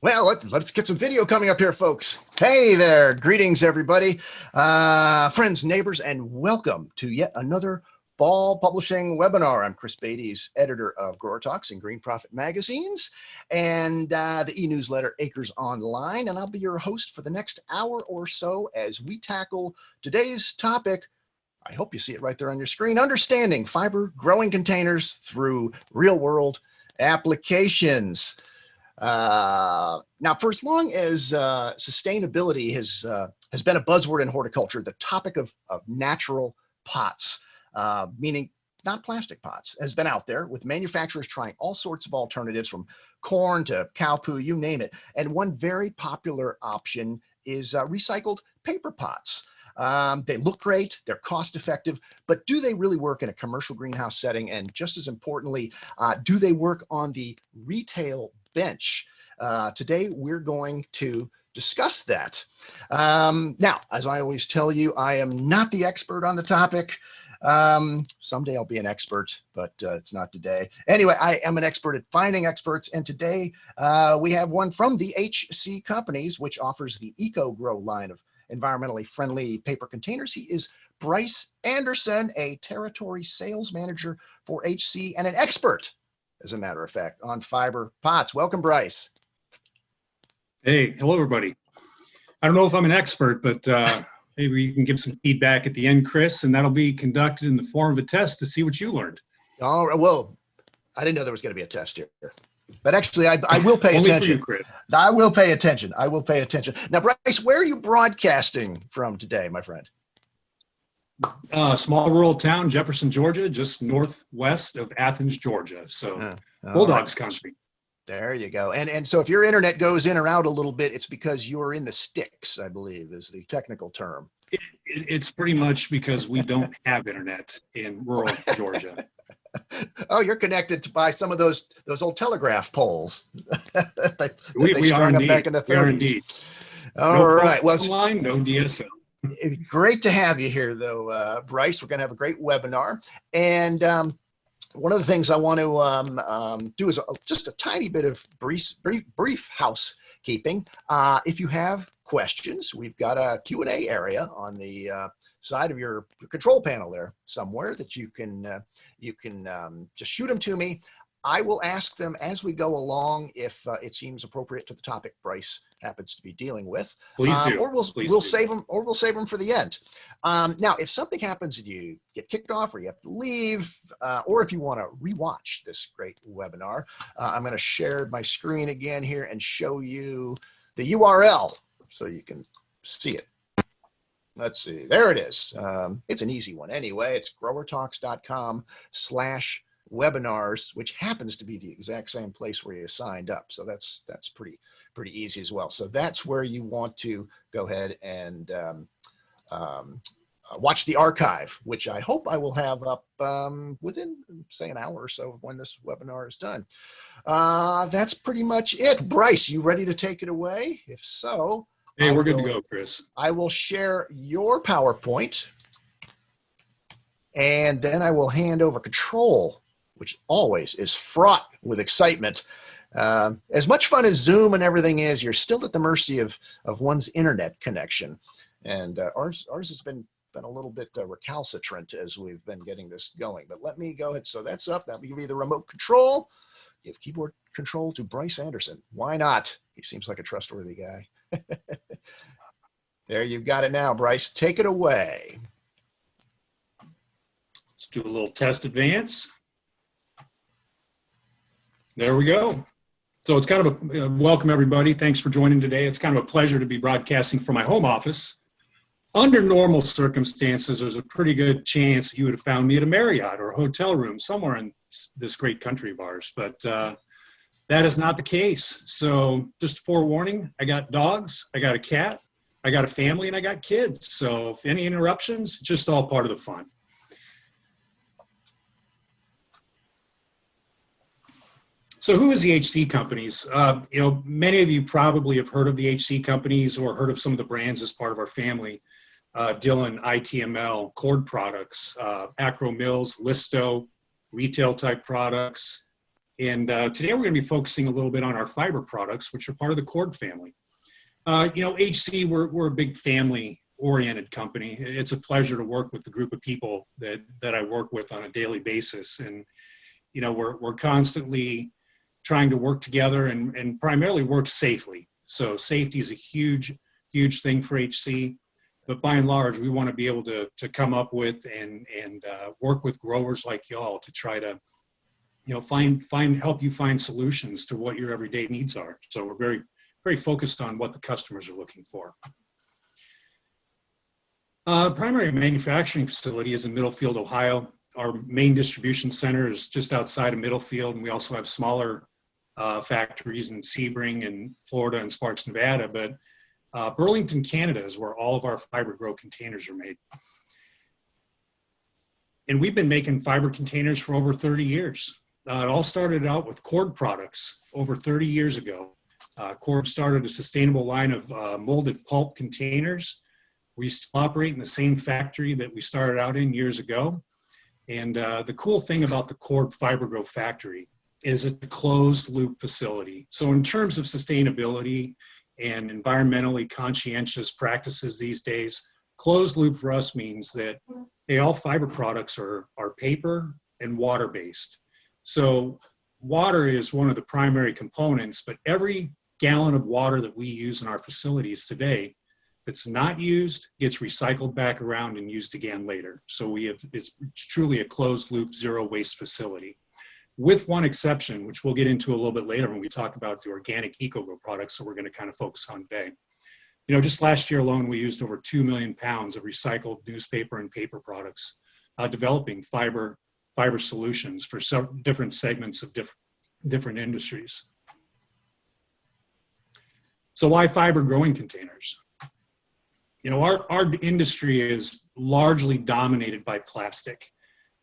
Well, let's get some video coming up here, folks. Hey there. Greetings, everybody. Friends, neighbors, and welcome to yet another Ball Publishing webinar. I'm Chris Beatty's editor of GrowerTalks and Green Profit magazines and the e-newsletter Acres Online. And I'll be your host for the next hour or so as we tackle today's topic. I hope you see it right there on your screen. Understanding fiber growing containers through real-world applications. Now, for as long as sustainability has been a buzzword in horticulture, the topic of natural pots, meaning not plastic pots, has been out there with manufacturers trying all sorts of alternatives from corn to cow poo, you name it. And one very popular option is recycled paper pots. They look great, they're cost effective, but do they really work in a commercial greenhouse setting? And just as importantly, do they work on the retail bench? Today, we're going to discuss that. Now, as I always tell you, I am not the expert on the topic. Someday I'll be an expert, but it's not today. Anyway, I am an expert at finding experts, and today we have one from the HC Companies, which offers the EcoGrow line of environmentally friendly paper containers. He is Bryce Anderson, a territory sales manager for HC and an expert, as a matter of fact, on fiber pots. Welcome, Bryce. Hey, hello, everybody. I don't know if I'm an expert, but maybe you can give some feedback at the end, Chris, and that'll be conducted in the form of a test to see what you learned. All right. Well, I didn't know there was going to be a test here. But actually, I will pay Only attention. For you, Chris. I will pay attention. I will pay attention. Now, Bryce, where are you broadcasting from today, my friend? Small rural town, Jefferson, Georgia, just northwest of Athens, Georgia. So Bulldogs country. There you go. And so if your internet goes in or out a little bit, it's because you're in the sticks, I believe, is the technical term. It's pretty much because we don't have internet in rural Georgia. Oh, you're connected by some of those old telegraph poles. we are indeed. Back in the 30s. We are indeed. All right. Well, line, no DSL. Great to have you here, though, Bryce. We're going to have a great webinar. And one of the things I want to do is just a tiny bit of brief housekeeping. If you have questions, we've got a Q&A area on the side of your control panel there somewhere that you can just shoot them to me. I will ask them as we go along if it seems appropriate to the topic Bryce happens to be dealing with. Please do. Or we'll save them for the end. Now, if something happens and you get kicked off or you have to leave, or if you want to rewatch this great webinar, I'm going to share my screen again here and show you the URL so you can see it. Let's see. There it is. It's an easy one anyway. It's growertalks.com/webinars, which happens to be the exact same place where you signed up. So that's pretty easy as well. So that's where you want to go ahead and watch the archive, which I hope I will have up within, say, an hour or so of when this webinar is done. That's pretty much it. Bryce, you ready to take it away? If so, hey, we're good to go, Chris. I will share your PowerPoint, and then I will hand over control, which always is fraught with excitement. As much fun as Zoom and everything is, you're still at the mercy of one's internet connection. And ours has been a little bit recalcitrant as we've been getting this going. But let me go ahead. So that's up. That will give you the remote control. Give keyboard control to Bryce Anderson. Why not? He seems like a trustworthy guy. There, you've got it now, Bryce. Take it away. Let's do a little test advance. There we go. So it's kind of a welcome, everybody. Thanks for joining today. It's kind of a pleasure to be broadcasting from my home office. Under normal circumstances, there's a pretty good chance you would have found me at a Marriott or a hotel room somewhere in this great country of ours, but that is not the case. So just forewarning, I got dogs, I got a cat, I got a family, and I got kids. So if any interruptions, it's just all part of the fun. So who is the HC Companies? Many of you probably have heard of the HC Companies or heard of some of the brands as part of our family. Dillon, ITML, Cord Products, Acro Mills, Listo, retail type products, And today we're going to be focusing a little bit on our fiber products, which are part of the cord family. HC, we're a big family-oriented company. It's a pleasure to work with the group of people that I work with on a daily basis. And, we're constantly trying to work together and primarily work safely. So safety is a huge thing for HC. But by and large, we want to be able to come up with and work with growers like y'all to try to, help you find solutions to what your everyday needs are. So we're very, very focused on what the customers are looking for. Primary manufacturing facility is in Middlefield, Ohio. Our main distribution center is just outside of Middlefield, and we also have smaller factories in Sebring and Florida and Sparks, Nevada. But Burlington, Canada is where all of our fiber grow containers are made. And we've been making fiber containers for over 30 years. It all started out with cord products over 30 years ago. Cord started a sustainable line of molded pulp containers. We still operate in the same factory that we started out in years ago. And the cool thing about the Cord Fiber Grow factory is it's a closed loop facility. So in terms of sustainability and environmentally conscientious practices these days, closed loop for us means that all fiber products are paper and water based. So water is one of the primary components, but every gallon of water that we use in our facilities today that's not used gets recycled back around and used again later. So it's truly a closed loop, zero waste facility. With one exception, which we'll get into a little bit later when we talk about the organic EcoGrow products that we're going to kind of focus on today. Just last year alone, we used over 2 million pounds of recycled newspaper and paper products, developing fiber solutions for several different segments of different industries. So why fiber growing containers? Our industry is largely dominated by plastic.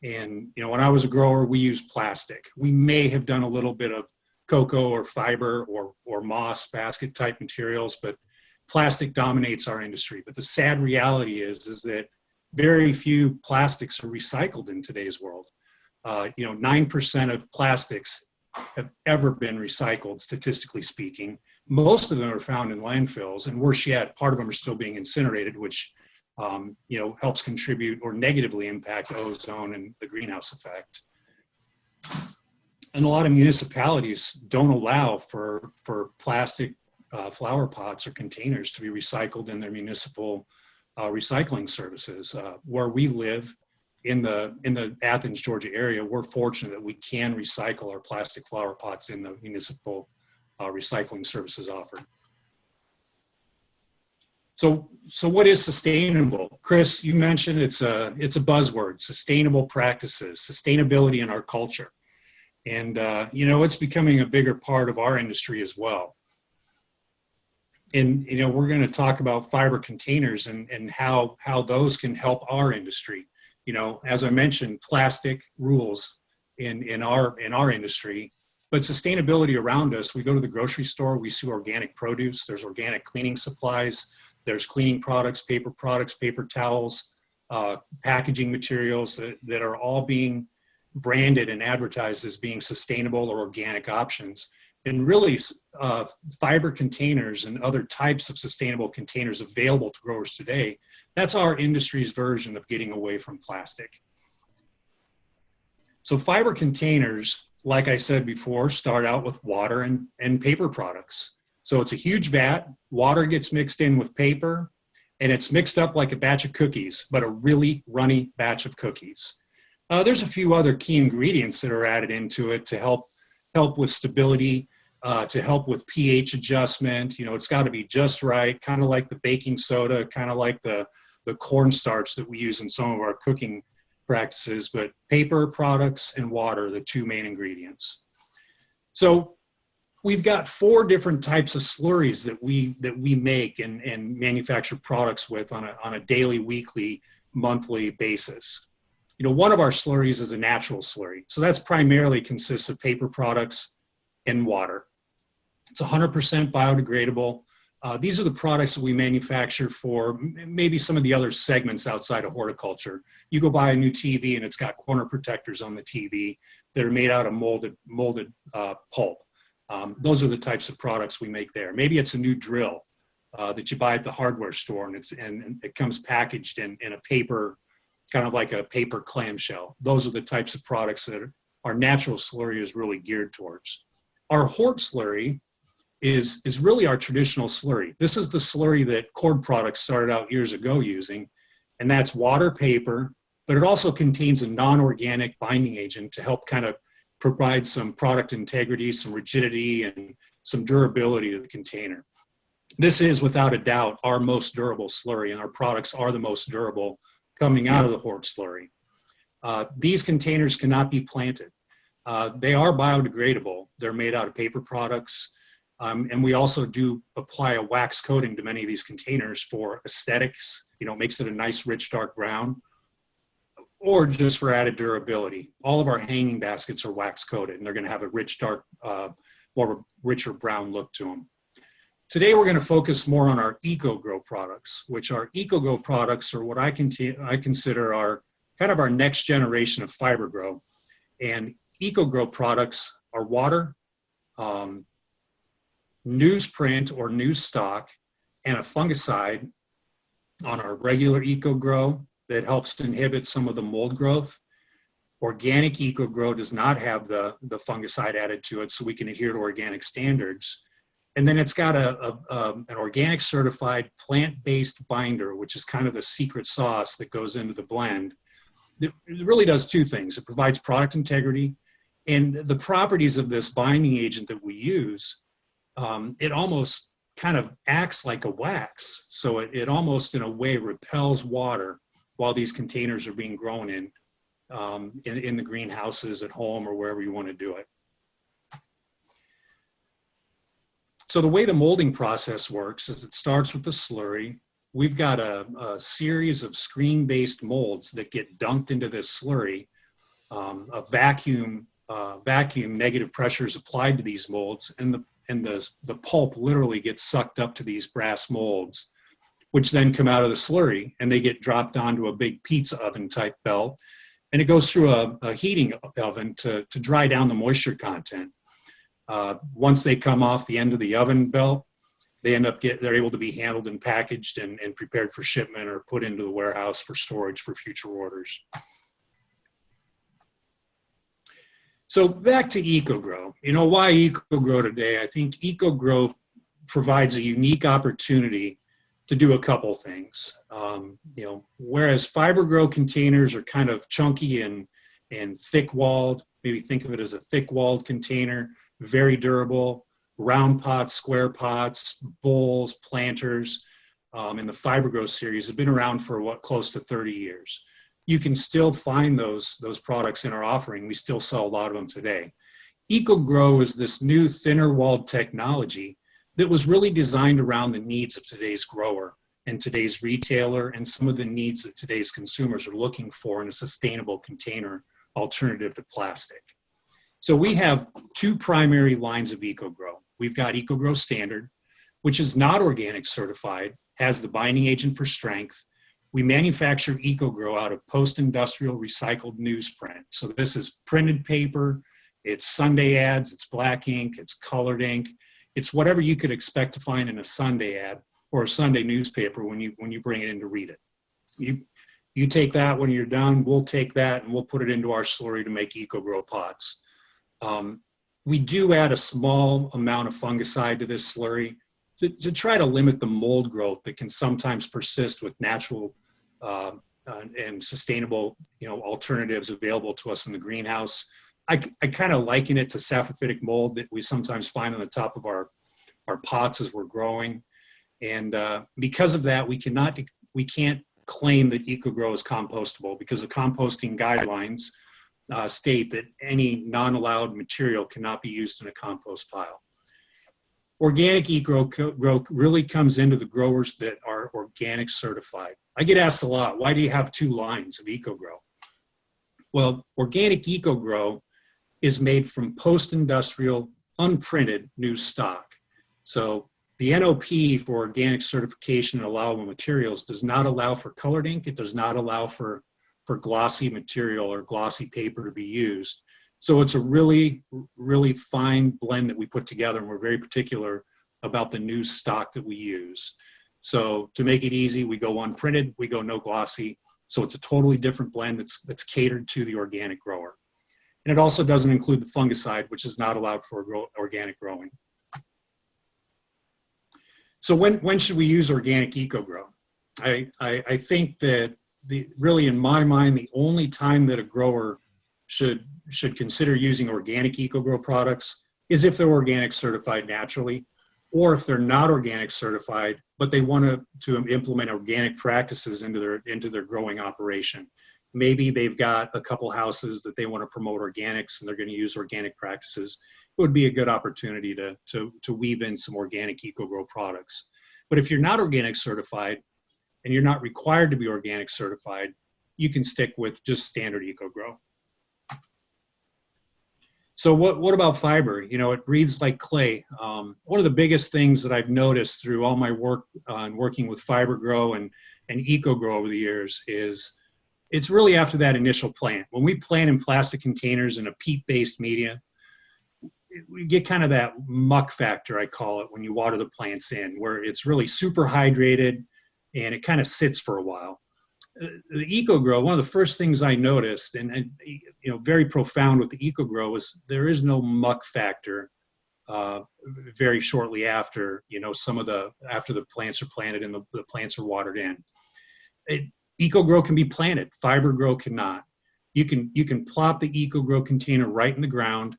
And, when I was a grower, we used plastic. We may have done a little bit of cocoa or fiber or moss basket type materials, but plastic dominates our industry. But the sad reality is that very few plastics are recycled in today's world. 9% of plastics have ever been recycled, statistically speaking. Most of them are found in landfills, and worse yet, part of them are still being incinerated, which helps contribute or negatively impact ozone and the greenhouse effect. And a lot of municipalities don't allow for plastic flower pots or containers to be recycled in their municipal recycling services. Where we live in the Athens, Georgia area, we're fortunate that we can recycle our plastic flower pots in the municipal recycling services offered. So what is sustainable? Chris, you mentioned it's a buzzword, sustainable practices, sustainability in our culture. And, it's becoming a bigger part of our industry as well. And, we're going to talk about fiber containers and how those can help our industry. As I mentioned, plastic rules in our industry, but sustainability around us. We go to the grocery store, we see organic produce, there's organic cleaning supplies, there's cleaning products, paper towels, packaging materials that are all being branded and advertised as being sustainable or organic options. And really, fiber containers and other types of sustainable containers available to growers today, that's our industry's version of getting away from plastic. So fiber containers, like I said before, start out with water and paper products. So it's a huge vat, water gets mixed in with paper, and it's mixed up like a batch of cookies, but a really runny batch of cookies. There's a few other key ingredients that are added into it to help with stability, to help with pH adjustment. It's got to be just right, kind of like the baking soda, kind of like the cornstarch that we use in some of our cooking practices, but paper products and water are the two main ingredients. So we've got 4 different types of slurries that we make and manufacture products with on a daily, weekly, monthly basis. One of our slurries is a natural slurry. So that's primarily consists of paper products and water. It's 100% biodegradable. These are the products that we manufacture for maybe some of the other segments outside of horticulture. You go buy a new TV and it's got corner protectors on the TV that are made out of molded pulp. Those are the types of products we make there. Maybe it's a new drill that you buy at the hardware store, and it comes packaged in a paper, kind of like a paper clamshell. Those are the types of products that our natural slurry is really geared towards. Our hort slurry is really our traditional slurry. This is the slurry that Cord Products started out years ago using, and that's water, paper, but it also contains a non-organic binding agent to help kind of provide some product integrity, some rigidity, and some durability to the container. This is, without a doubt, our most durable slurry, and our products are the most durable coming out of the hort slurry. These containers cannot be planted. They are biodegradable. They're made out of paper products. And we also do apply a wax coating to many of these containers for aesthetics. Makes it a nice, rich, dark brown, or just for added durability. All of our hanging baskets are wax coated, and they're going to have a rich, dark, more of a richer brown look to them. Today, we're going to focus more on our EcoGrow products, which are EcoGrow products are what I consider our kind of our next generation of fiber grow. And EcoGrow products are water, newsprint or news stock, and a fungicide on our regular EcoGrow that helps inhibit some of the mold growth. Organic EcoGrow does not have the fungicide added to it, so we can adhere to organic standards. And then it's got an organic certified plant-based binder, which is kind of the secret sauce that goes into the blend. It really does two things. It provides product integrity, and the properties of this binding agent that we use, it almost kind of acts like a wax. So it almost in a way repels water while these containers are being grown in the greenhouses at home or wherever you want to do it. So the way the molding process works is it starts with the slurry. We've got a series of screen-based molds that get dunked into this slurry. A vacuum negative pressure is applied to these molds, and the pulp literally gets sucked up to these brass molds, which then come out of the slurry, and they get dropped onto a big pizza oven type belt, and it goes through a heating oven to dry down the moisture content. Once they come off the end of the oven belt, they're able to be handled and packaged and prepared for shipment or put into the warehouse for storage for future orders. So back to EcoGrow. Why EcoGrow today? I think EcoGrow provides a unique opportunity to do a couple things. Whereas fiber grow containers are kind of chunky and thick-walled, maybe think of it as a thick-walled container, very durable, round pots, square pots, bowls, planters, in the fiber grow series have been around for close to 30 years. You can still find those products in our offering. We still sell a lot of them today. EcoGrow is this new thinner walled technology that was really designed around the needs of today's grower and today's retailer and some of the needs that today's consumers are looking for in a sustainable container alternative to plastic. So we have two primary lines of EcoGrow. We've got EcoGrow Standard, which is not organic certified, has the binding agent for strength. We manufacture EcoGrow out of post-industrial recycled newsprint. So this is printed paper, it's Sunday ads, it's black ink, it's colored ink. It's whatever you could expect to find in a Sunday ad or a Sunday newspaper when you bring it in to read it. You take that when you're done, we'll take that and we'll put it into our slurry to make EcoGrow pots. We do add a small amount of fungicide to this slurry to try to limit the mold growth that can sometimes persist with natural and sustainable alternatives available to us in the greenhouse. I kind of liken it to saprophytic mold that we sometimes find on the top of our pots as we're growing. And because of that, we can't claim that EcoGrow is compostable because the composting guidelines state that any non-allowed material cannot be used in a compost pile. Organic EcoGrow really comes into the growers that are organic certified. I get asked a lot, why do you have two lines of EcoGrow? Well, organic EcoGrow is made from post-industrial, unprinted new stock. So The NOP for organic certification and allowable materials does not allow for colored ink. It does not allow for glossy material or glossy paper to be used. So it's a really, really fine blend that we put together, and we're very particular about the new stock that we use. So to make it easy, we go unprinted, we go no glossy. So it's a totally different blend that's catered to the organic grower. And it also doesn't include the fungicide, which is not allowed for organic growing. So when should we use organic EcoGrow? I think that really in my mind, the only time that a grower should consider using organic EcoGrow products is if they're organic certified naturally, or if they're not organic certified, but they want to implement organic practices into their growing operation. Maybe they've got a couple houses that they want to promote organics and they're going to use organic practices. It would be a good opportunity to weave in some organic EcoGrow products. But if you're not organic certified and you're not required to be organic certified, you can stick with just standard EcoGrow. So what about fiber? You know, it breathes like clay. One of the biggest things that I've noticed through all my work on working with FiberGrow and EcoGrow over the years is it's really after that initial plant. When we plant in plastic containers in a peat-based media, we get kind of that muck factor, I call it, when you water the plants in, where it's really super hydrated and it kind of sits for a while. The EcoGrow, one of the first things I noticed, and you know, very profound with the EcoGrow, is there is no muck factor very shortly after, you know, after the plants are planted and the plants are watered in. EcoGrow can be planted, FiberGrow cannot. You can plop the EcoGrow container right in the ground,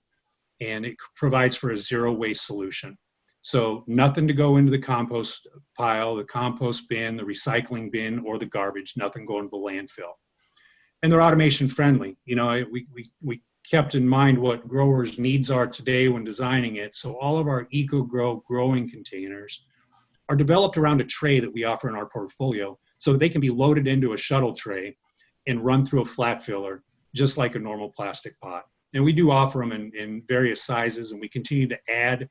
and it provides for a zero waste solution. So nothing to go into the compost pile, the compost bin, the recycling bin, or the garbage, nothing going to the landfill. And they're automation friendly. You know, we kept in mind what growers' needs are today when designing it. So all of our EcoGrow growing containers are developed around a tray that we offer in our portfolio, so they can be loaded into a shuttle tray and run through a flat filler, just like a normal plastic pot. And we do offer them in various sizes, and we continue to add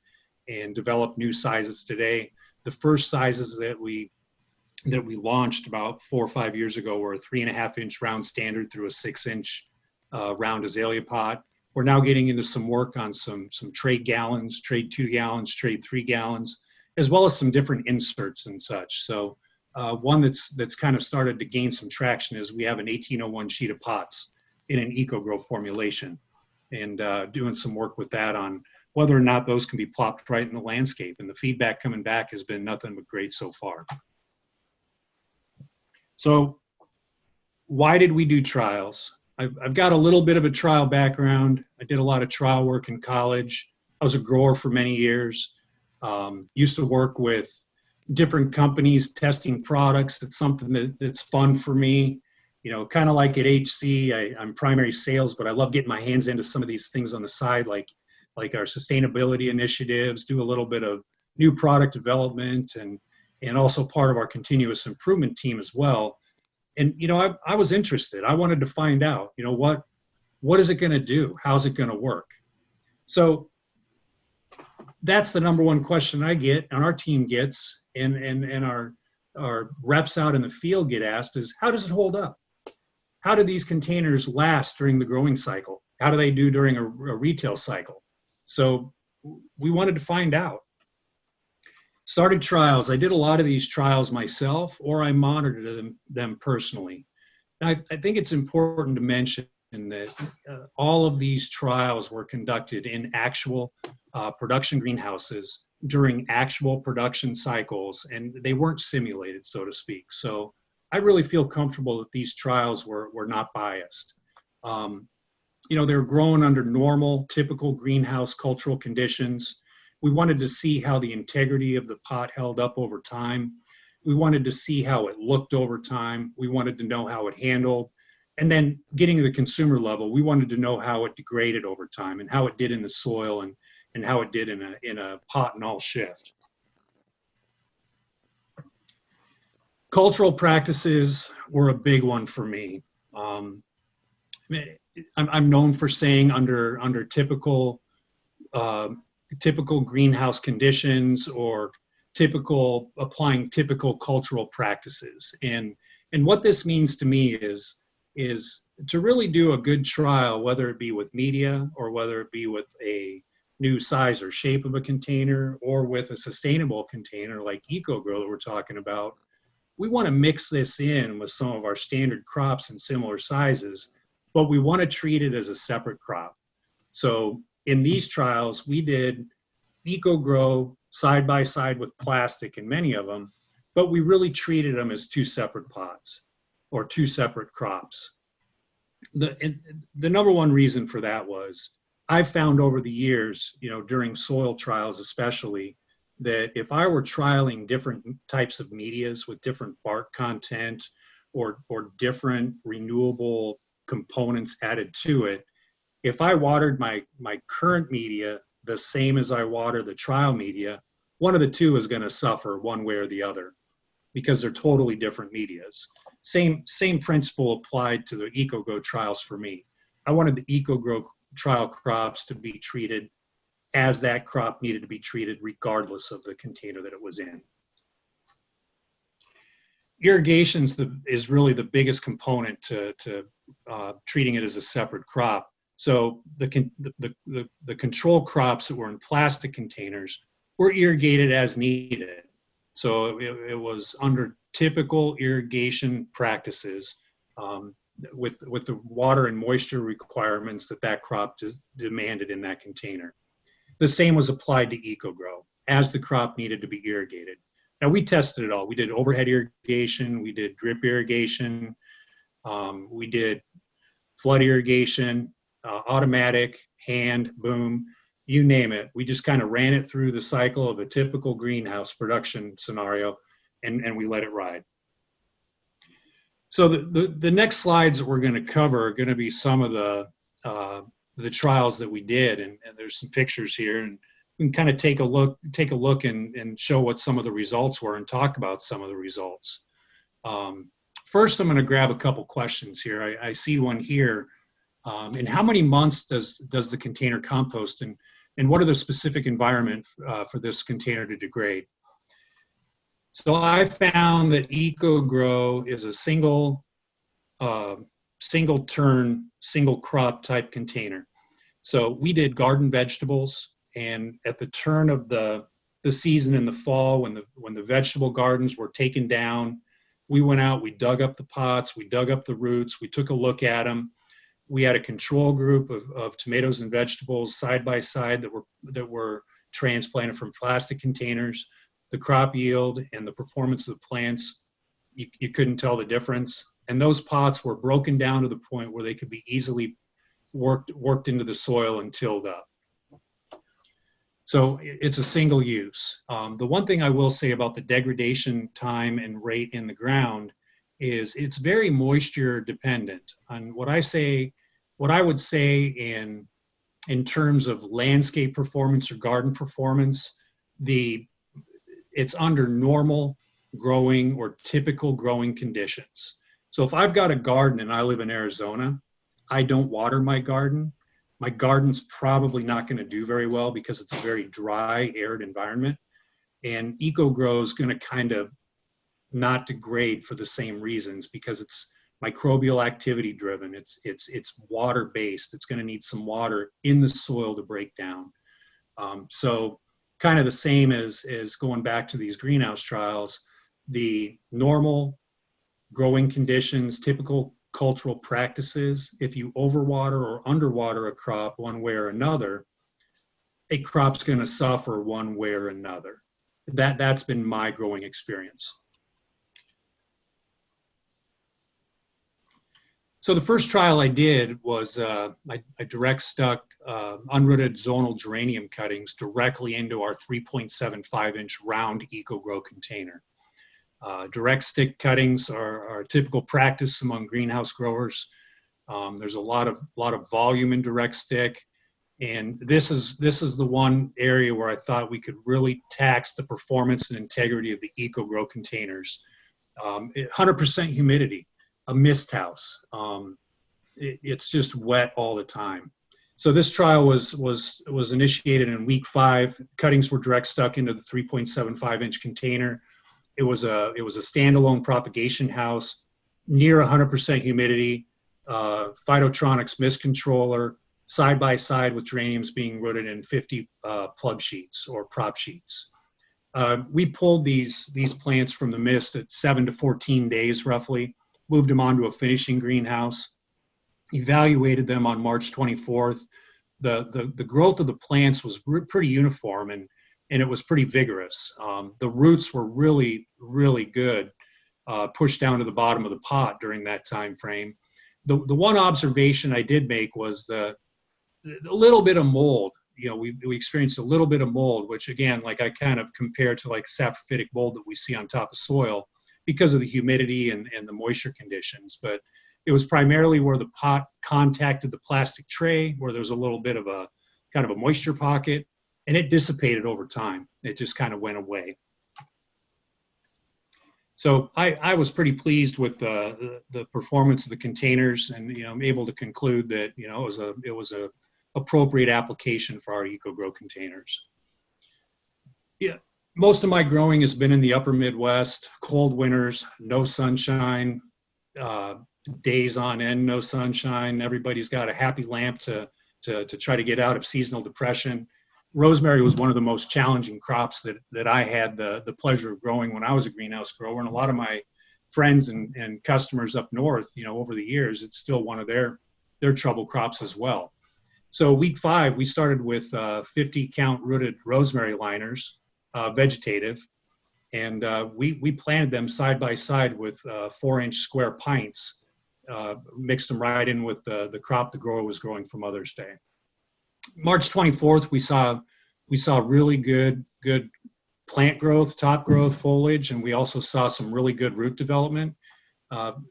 and develop new sizes today. The first sizes that we launched about 4 or 5 years ago were a 3.5-inch round standard through a 6-inch round azalea pot. We're now getting into some work on some trade gallons, trade 2 gallons, trade 3 gallons, as well as some different inserts and such. So one that's kind of started to gain some traction is we have an 1801 sheet of pots in an EcoGrow formulation, and doing some work with that on whether or not those can be plopped right in the landscape. And the feedback coming back has been nothing but great so far. So why did we do trials? I've got a little bit of a trial background. I did a lot of trial work in college. I was a grower for many years. Used to work with different companies testing products. It's something that's fun for me. You know, kind of like at HC, I'm primary sales, but I love getting my hands into some of these things on the side, like our sustainability initiatives, do a little bit of new product development, and also part of our continuous improvement team as well. And, you know, I was interested. I wanted to find out, you know, what is it going to do? How's it going to work? So that's the number one question I get, and our team gets, and our reps out in the field get asked is, how does it hold up? How do these containers last during the growing cycle? How do they do during a retail cycle? So we wanted to find out. Started trials. I did a lot of these trials myself, or I monitored them personally. Now, I think it's important to mention that all of these trials were conducted in actual production greenhouses during actual production cycles, and they weren't simulated, so to speak. So I really feel comfortable that these trials were not biased. You know, they were grown under normal, typical greenhouse cultural conditions. We wanted to see how the integrity of the pot held up over time. We wanted to see how it looked over time. We wanted to know how it handled. And then getting to the consumer level, we wanted to know how it degraded over time and how it did in the soil and how it did in a pot and all shift. Cultural practices were a big one for me. I'm known for saying under typical greenhouse conditions or applying typical cultural practices. And what this means to me is to really do a good trial, whether it be with media or whether it be with a new size or shape of a container or with a sustainable container like EcoGrow that we're talking about. We want to mix this in with some of our standard crops in similar sizes, but we want to treat it as a separate crop. So in these trials, we did EcoGrow side by side with plastic in many of them, but we really treated them as two separate pots or two separate crops. The number one reason for that was I've found over the years, during soil trials especially, that if I were trialing different types of medias with different bark content or different renewable components added to it, if I watered my current media the same as I water the trial media, one of the two is going to suffer one way or the other because they're totally different medias. Same principle applied to the EcoGrow trials for me. I wanted the EcoGrow trial crops to be treated as that crop needed to be treated regardless of the container that it was in. Irrigation is really the biggest component to treating it as a separate crop. So the control crops that were in plastic containers were irrigated as needed. So it was under typical irrigation practices with the water and moisture requirements that crop demanded in that container. The same was applied to EcoGrow as the crop needed to be irrigated. Now we tested it all. We did overhead irrigation, we did drip irrigation, we did flood irrigation, automatic, hand, boom, you name it. We just kind of ran it through the cycle of a typical greenhouse production scenario and we let it ride. So the next slides that we're going to cover are going to be some of the trials that we did, and there's some pictures here, and we can kind of take a look and show what some of the results were and talk about some of the results. First, I'm going to grab a couple questions here. I see one here. In how many months does the container compost, and what are the specific environment for this container to degrade? So I found that EcoGrow is a single turn, single crop type container. So we did garden vegetables, and at the turn of the season in the fall, when the vegetable gardens were taken down, we went out, we dug up the pots, we dug up the roots, we took a look at them. We had a control group of tomatoes and vegetables side by side that were transplanted from plastic containers. The crop yield and the performance of the plants, you couldn't tell the difference. And those pots were broken down to the point where they could be easily worked into the soil and tilled up. So it's a single use. The one thing I will say about the degradation time and rate in the ground is it's very moisture dependent. On what I would say in terms of landscape performance or garden performance, it's under normal growing or typical growing conditions. So if I've got a garden and I live in Arizona, I don't water my garden. My garden's probably not going to do very well because it's a very dry, arid environment. And EcoGrow is going to kind of not degrade for the same reasons because it's microbial activity driven. It's water based. It's going to need some water in the soil to break down. So kind of the same as going back to these greenhouse trials, the normal growing conditions, typical cultural practices, if you overwater or underwater a crop one way or another, a crop's going to suffer one way or another. That's been my growing experience. So the first trial I did was I direct stuck unrooted zonal geranium cuttings directly into our 3.75-inch round EcoGrow container. Direct stick cuttings are a typical practice among greenhouse growers. There's a lot of volume in direct stick, and this is the one area where I thought we could really tax the performance and integrity of the EcoGrow containers. 100% humidity, a mist house. It's just wet all the time. So this trial was initiated in week 5. Cuttings were direct stuck into the 3.75-inch container. It was a standalone propagation house, near 100% humidity, phytotronics mist controller, side by side with geraniums being rooted in 50 plug sheets or prop sheets. We pulled these plants from the mist at 7 to 14 days roughly, moved them onto a finishing greenhouse, evaluated them on March 24th. The growth of the plants was pretty uniform and it was pretty vigorous. The roots were really, really good, pushed down to the bottom of the pot during that time frame. The one observation I did make was a little bit of mold. You know, we experienced a little bit of mold, which again, like I kind of compare to like saprophytic mold that we see on top of soil because of the humidity and the moisture conditions. But it was primarily where the pot contacted the plastic tray, where there's a little bit of a kind of a moisture pocket, and it dissipated over time. It just kind of went away. So I was pretty pleased with the performance of the containers, and I'm able to conclude that it was a appropriate application for our EcoGrow containers. Yeah, most of my growing has been in the upper Midwest, cold winters, no sunshine, days on end, no sunshine. Everybody's got a happy lamp to try to get out of seasonal depression. Rosemary was one of the most challenging crops that I had the pleasure of growing when I was a greenhouse grower, and a lot of my friends and customers up north, over the years, it's still one of their trouble crops as well. So week 5, we started with 50 count rooted rosemary liners, vegetative, and we planted them side by side with 4-inch square pints, mixed them right in with the crop the grower was growing for Mother's Day. March 24th, we saw really good plant growth, top growth, foliage, and we also saw some really good root development,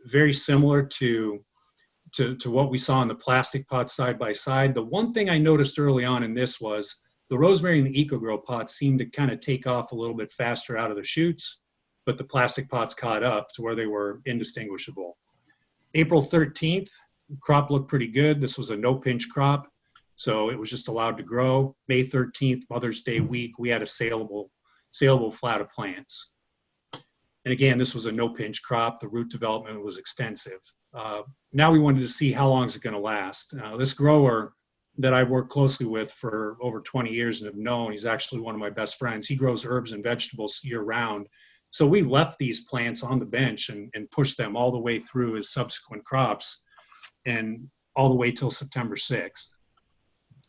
very similar to what we saw in the plastic pots side by side. The one thing I noticed early on in this was the rosemary and the EcoGrow pots seemed to kind of take off a little bit faster out of the shoots, but the plastic pots caught up to where they were indistinguishable. April 13th, crop looked pretty good. This was a no-pinch crop, so it was just allowed to grow. May 13th, Mother's Day week, we had a saleable flat of plants. And again, this was a no-pinch crop. The root development was extensive. Now we wanted to see how long is it going to last. This grower that I worked closely with for over 20 years and have known, he's actually one of my best friends. He grows herbs and vegetables year-round. So we left these plants on the bench and pushed them all the way through his subsequent crops and all the way till September 6th.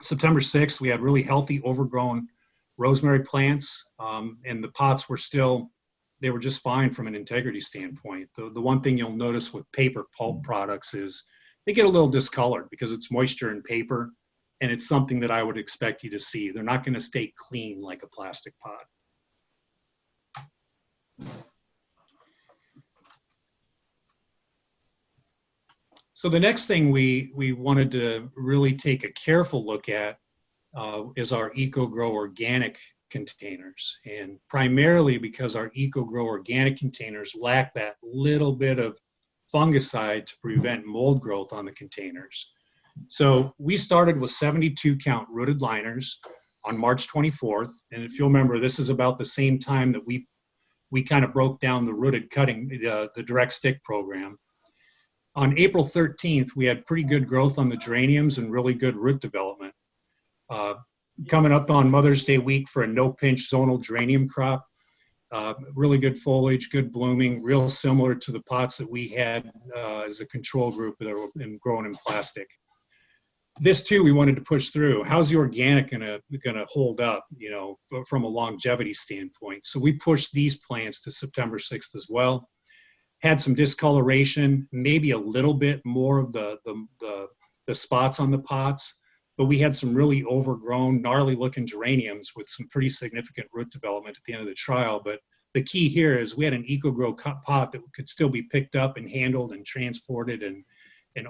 September 6th, we had really healthy, overgrown rosemary plants, and the pots were they were just fine from an integrity standpoint. The one thing you'll notice with paper pulp products is they get a little discolored because it's moisture in paper, and it's something that I would expect you to see. They're not going to stay clean like a plastic pot. So the next thing we wanted to really take a careful look at is our EcoGrow Organic containers, and primarily because our EcoGrow Organic containers lack that little bit of fungicide to prevent mold growth on the containers. So we started with 72 count rooted liners on March 24th, and if you'll remember, this is about the same time that we kind of broke down the rooted cutting, the direct stick program. On April 13th, we had pretty good growth on the geraniums and really good root development. Coming up on Mother's Day week for a no-pinch zonal geranium crop, really good foliage, good blooming, real similar to the pots that we had as a control group that were grown in plastic. This too, we wanted to push through. How's the organic gonna hold up, from a longevity standpoint? So we pushed these plants to September 6th as well. Had some discoloration, maybe a little bit more of the spots on the pots, but we had some really overgrown, gnarly looking geraniums with some pretty significant root development at the end of the trial. But the key here is we had an EcoGrow pot that could still be picked up and handled and transported and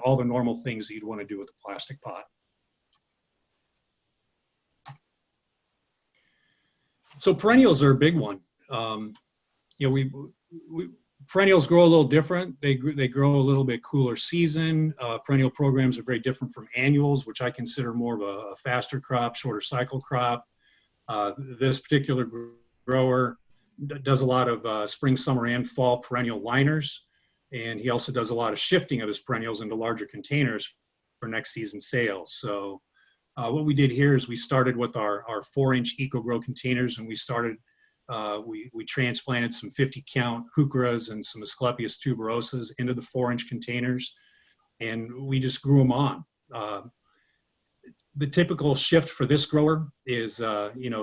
all the normal things that you'd want to do with a plastic pot. So perennials are a big one. Perennials grow a little different. They grow a little bit cooler season. Perennial programs are very different from annuals, which I consider more of a faster crop, shorter cycle crop. This particular grower does a lot of spring, summer, and fall perennial liners. And he also does a lot of shifting of his perennials into larger containers for next season sales. So what we did here is we started with our 4-inch EcoGrow containers, and we started, we transplanted some 50 count heucheras and some Asclepias tuberosas into the 4-inch containers, and we just grew them on. The typical shift for this grower is,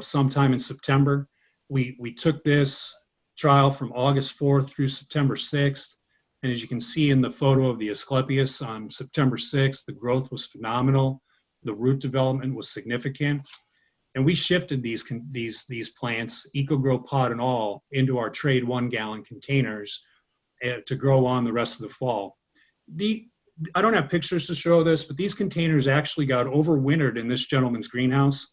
sometime in September. We took this trial from August 4th through September 6th. And as you can see in the photo of the Asclepias on September 6th, the growth was phenomenal. The root development was significant. And we shifted these plants, EcoGrow pot and all, into our trade 1-gallon containers to grow on the rest of the fall. I don't have pictures to show this, but these containers actually got overwintered in this gentleman's greenhouse,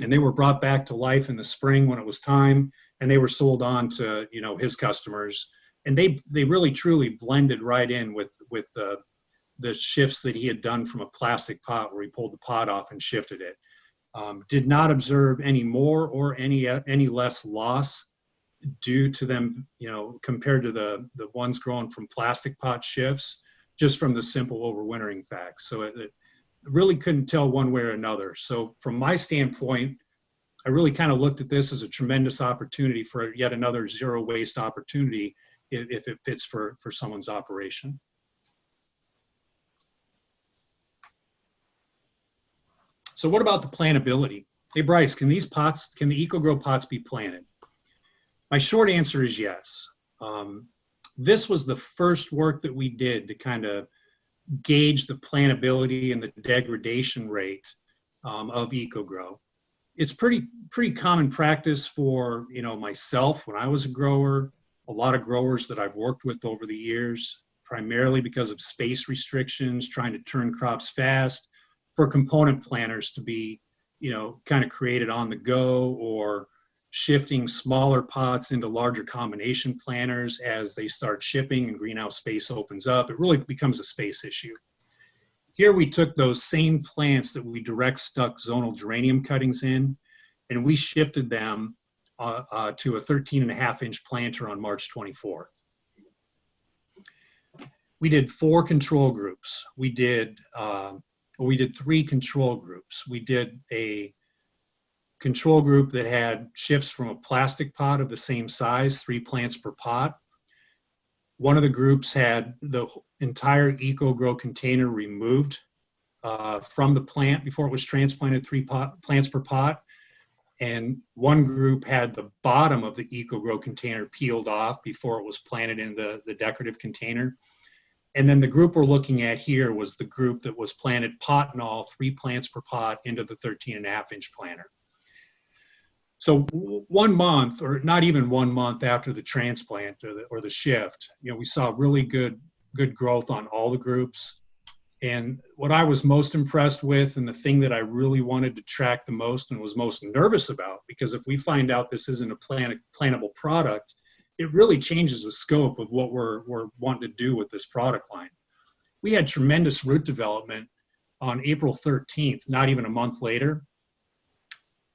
and they were brought back to life in the spring when it was time, and they were sold on to his customers, and they really truly blended right in with the shifts that he had done from a plastic pot, where he pulled the pot off and shifted it. Did not observe any more or any less loss due to them, compared to the ones grown from plastic pot shifts, just from the simple overwintering fact. So it really couldn't tell one way or another. So from my standpoint, I really kind of looked at this as a tremendous opportunity for yet another zero waste opportunity if it fits for someone's operation. So what about the plantability? Hey, Bryce, can the EcoGrow pots be planted? My short answer is yes. This was the first work that we did to kind of gauge the plantability and the degradation rate of EcoGrow. It's pretty common practice for myself when I was a grower, a lot of growers that I've worked with over the years, primarily because of space restrictions, trying to turn crops fast, for component planters to be kind of created on the go, or shifting smaller pots into larger combination planters as they start shipping and greenhouse space opens up. It really becomes a space issue. Here we took those same plants that we direct stuck zonal geranium cuttings in, and we shifted them to a 13.5-inch planter on March 24th. We did 4 control groups. We did 3 control groups. We did a control group that had shifts from a plastic pot of the same size, 3 plants per pot. One of the groups had the entire EcoGrow container removed from the plant before it was transplanted, 3 plants per pot. And one group had the bottom of the EcoGrow container peeled off before it was planted in the decorative container. And then the group we're looking at here was the group that was planted pot and all, 3 plants per pot into the 13.5-inch planter. So 1 month, or not even 1 month after the transplant or the shift, we saw really good growth on all the groups. And what I was most impressed with, and the thing that I really wanted to track the most and was most nervous about, because if we find out this isn't a plantable product, it really changes the scope of what we're wanting to do with this product line. We had tremendous root development on April 13th, not even a month later.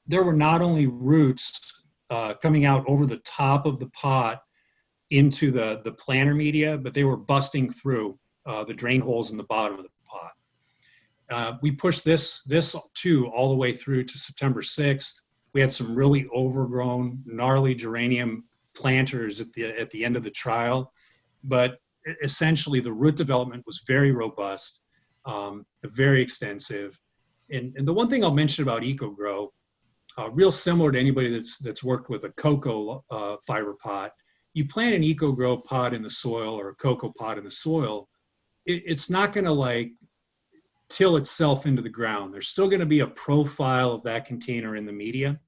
There were not only roots coming out over the top of the pot into the planter media, but they were busting through the drain holes in the bottom of the pot. We pushed this too all the way through to September 6th. We had some really overgrown, gnarly geranium planters at the end of the trial, but essentially the root development was very robust, very extensive. And the one thing I'll mention about EcoGrow, real similar to anybody that's worked with a cocoa fiber pot, you plant an EcoGrow pot in the soil or a cocoa pot in the soil, it's not going to till itself into the ground. There's still going to be a profile of that container in the media.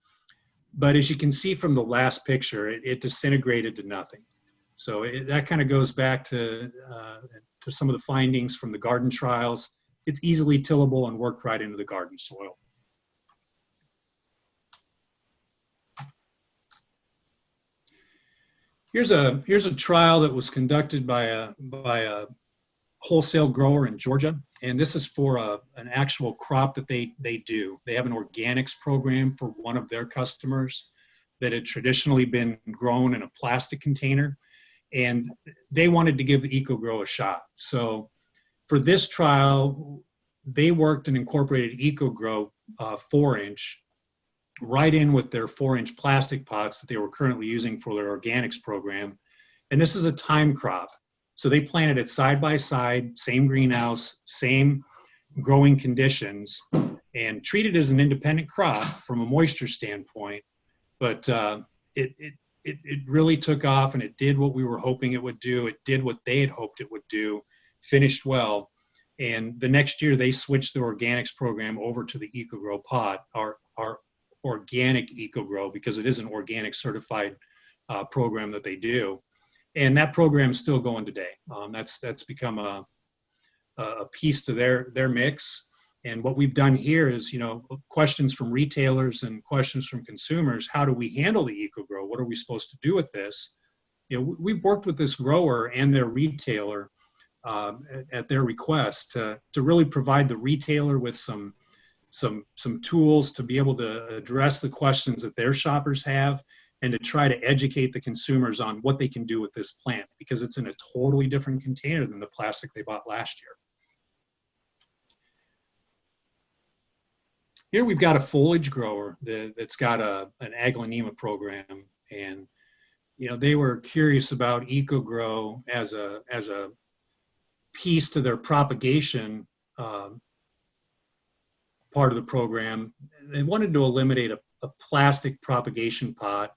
But as you can see from the last picture, it disintegrated to nothing. So that kind of goes back to some of the findings from the garden trials. It's easily tillable and worked right into the garden soil. Here's a trial that was conducted by a wholesale grower in Georgia, and this is for an actual crop that they do. They have an organics program for one of their customers that had traditionally been grown in a plastic container, and they wanted to give EcoGrow a shot. So for this trial, they worked and incorporated EcoGrow 4-inch right in with their 4-inch plastic pots that they were currently using for their organics program. And this is a time crop. So they planted it side by side, same greenhouse, same growing conditions, and treated it as an independent crop from a moisture standpoint. But it really took off, and it did what we were hoping it would do. It did what they had hoped it would do, finished well. And the next year they switched the organics program over to the EcoGrow pot, our organic EcoGrow, because it is an organic certified program that they do. And that program is still going today. That's become a piece to their mix. And what we've done here is, questions from retailers and questions from consumers. How do we handle the EcoGrow? What are we supposed to do with this? We've worked with this grower and their retailer at their request to really provide the retailer with some tools to be able to address the questions that their shoppers have, and to try to educate the consumers on what they can do with this plant, because it's in a totally different container than the plastic they bought last year. Here we've got a foliage grower that's got an aglaonema program, and they were curious about EcoGrow as a piece to their propagation part of the program. They wanted to eliminate a plastic propagation pot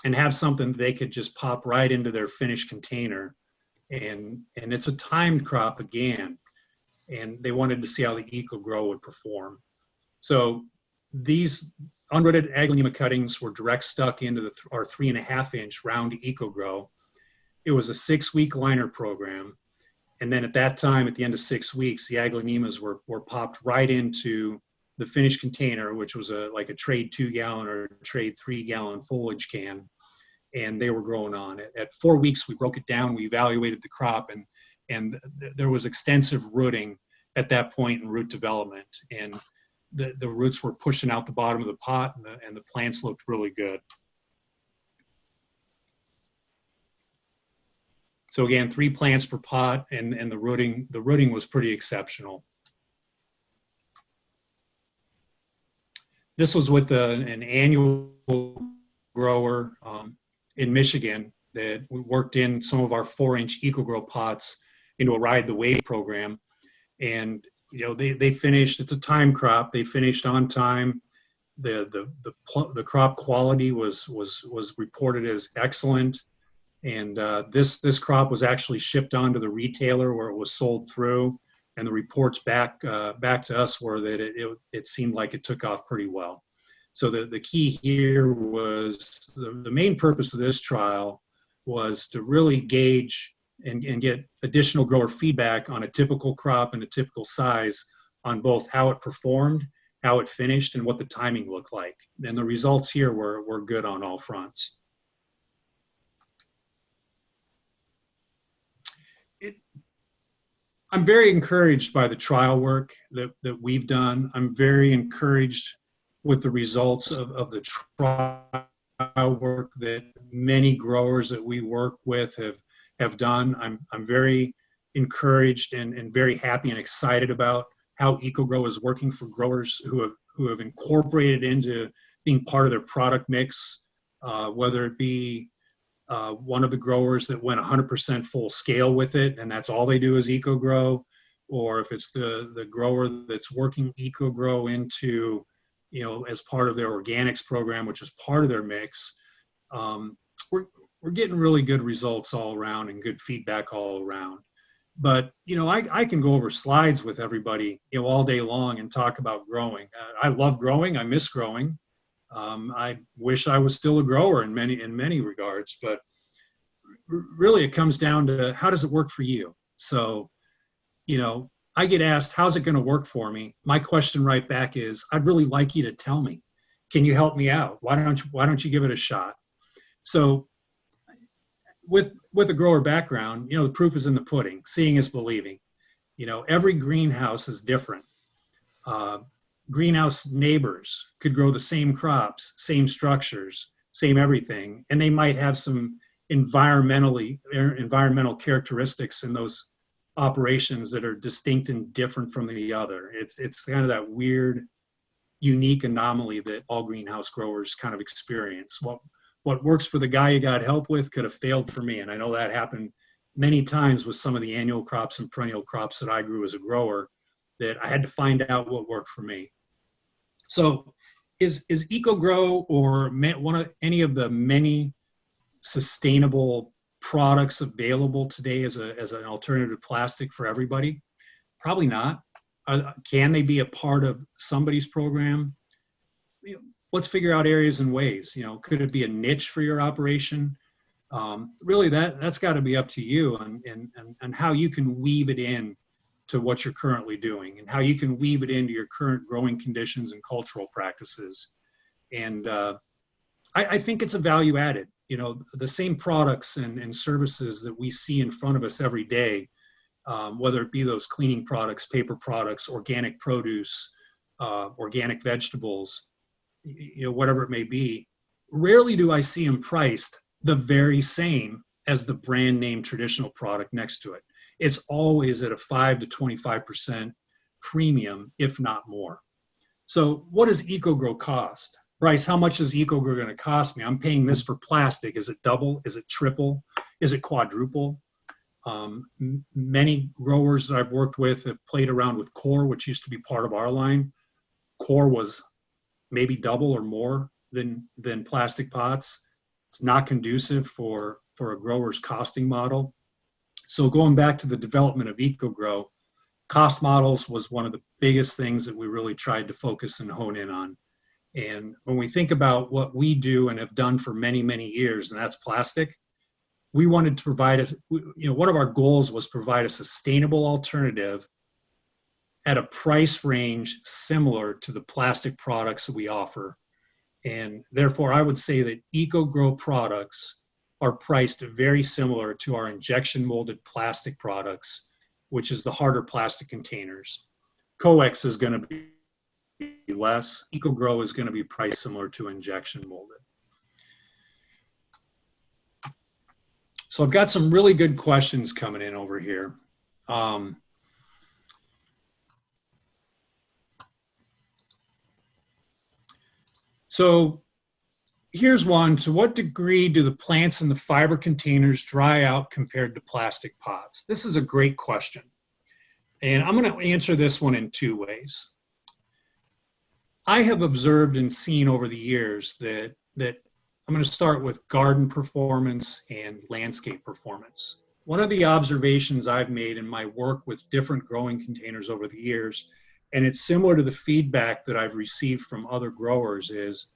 and have something they could just pop right into their finished container. And it's a timed crop again, and they wanted to see how the EcoGrow would perform. So these unrooted aglaonema cuttings were direct stuck into our 3.5-inch round EcoGrow. It was a 6-week liner program. And then at that time, at the end of 6 weeks, the aglaonemas were popped right into the finished container, which was like a trade 2-gallon or a trade 3-gallon foliage can, and they were growing on it. At 4 weeks, we broke it down, we evaluated the crop, and there was extensive rooting at that point in root development, and the roots were pushing out the bottom of the pot, and the plants looked really good. So again, 3 plants per pot, and the rooting was pretty exceptional. This was with an annual grower in Michigan that we worked in some of our 4-inch EcoGrow pots into a Ride the Wave program. And they finished, it's a time crop, they finished on time. The crop quality was reported as excellent. And this crop was actually shipped on to the retailer where it was sold through, and the reports back to us were that it seemed like it took off pretty well. So the key here was the main purpose of this trial was to really gauge and get additional grower feedback on a typical crop and a typical size on both how it performed, how it finished, and what the timing looked like. And the results here were good on all fronts. I'm very encouraged by the trial work that we've done. I'm very encouraged with the results of the trial work that many growers that we work with have done. I'm very encouraged and very happy and excited about how EcoGrow is working for growers who have incorporated into being part of their product mix, whether it be one of the growers that went 100% full scale with it, and that's all they do is EcoGrow, or if it's the grower that's working EcoGrow into, as part of their organics program, which is part of their mix. We're getting really good results all around and good feedback all around. But, I can go over slides with everybody, all day long and talk about growing. I love growing. I miss growing. I wish I was still a grower in many regards, but really it comes down to how does it work for you? So, I get asked, how's it going to work for me? My question right back is, I'd really like you to tell me. Can you help me out? Why don't you give it a shot? So with a grower background, the proof is in the pudding. Seeing is believing. Every greenhouse is different. Greenhouse neighbors could grow the same crops, same structures, same everything, and they might have some environmental characteristics in those operations that are distinct and different from the other. It's kind of that weird, unique anomaly that all greenhouse growers kind of experience. What works for the guy you got help with could have failed for me, and I know that happened many times with some of the annual crops and perennial crops that I grew as a grower, that I had to find out what worked for me. So is EcoGrow or any of the many sustainable products available today as an alternative to plastic for everybody? Probably not. Can they be a part of somebody's program? Let's figure out areas and ways. Could it be a niche for your operation? Really, that's got to be up to you and how you can weave it in to what you're currently doing and how you can weave it into your current growing conditions and cultural practices. And I think it's a value added. The same products and services that we see in front of us every day, whether it be those cleaning products, paper products, organic produce, organic vegetables, whatever it may be, rarely do I see them priced the very same as the brand name traditional product next to it. It's always at a 5 to 25% premium, if not more. So what does EcoGrow cost? Bryce, how much is EcoGrow going to cost me? I'm paying this for plastic. Is it double? Is it triple? Is it quadruple? Many growers that I've worked with have played around with core, which used to be part of our line. Core was maybe double or more than plastic pots. It's not conducive for a grower's costing model. So going back to the development of EcoGrow, cost models was one of the biggest things that we really tried to focus and hone in on. And when we think about what we do and have done for many, many years, and that's plastic, we wanted to provide one of our goals was provide a sustainable alternative at a price range similar to the plastic products that we offer. And therefore, I would say that EcoGrow products are priced very similar to our injection molded plastic products, which is the harder plastic containers. Coex is going to be less. EcoGrow is going to be priced similar to injection molded. So I've got some really good questions coming in over here. So here's one. To what degree do the plants in the fiber containers dry out compared to plastic pots? This is a great question. And I'm going to answer this one in two ways. I have observed and seen over the years that I'm going to start with garden performance and landscape performance. One of the observations I've made in my work with different growing containers over the years, and it's similar to the feedback that I've received from other growers, is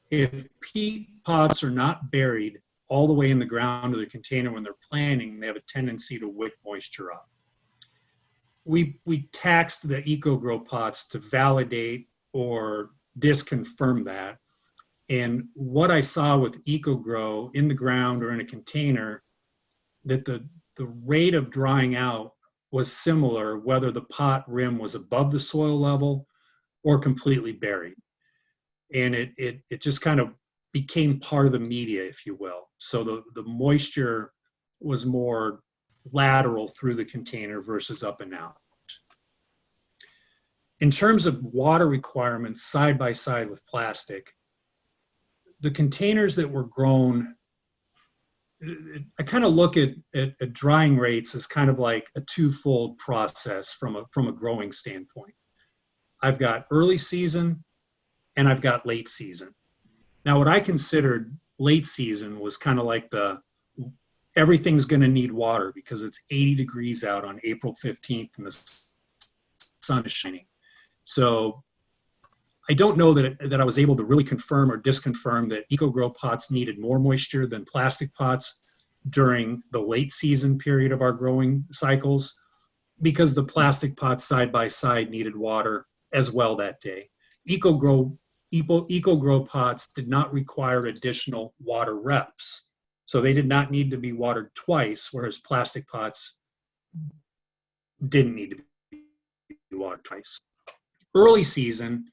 if peat pots are not buried all the way in the ground of the container when they're planting, they have a tendency to wick moisture up. We taxed the EcoGrow pots to validate or disconfirm that. And what I saw with EcoGrow in the ground or in a container, that the rate of drying out was similar whether the pot rim was above the soil level or completely buried. And it just kind of became part of the media, if you will. So the moisture was more lateral through the container versus up and out. In terms of water requirements side by side with plastic, the containers that were grown, I kind of look at drying rates as kind of like a twofold process from a growing standpoint. I've got early season and I've got late season. Now, what I considered late season was kind of like everything's going to need water because it's 80 degrees out on April 15th and the sun is shining. So I don't know that I was able to really confirm or disconfirm that EcoGrow pots needed more moisture than plastic pots during the late season period of our growing cycles, because the plastic pots side by side needed water as well that day. EcoGrow pots did not require additional water reps So they did not need to be watered twice, whereas plastic pots didn't need to be watered twice. Early season,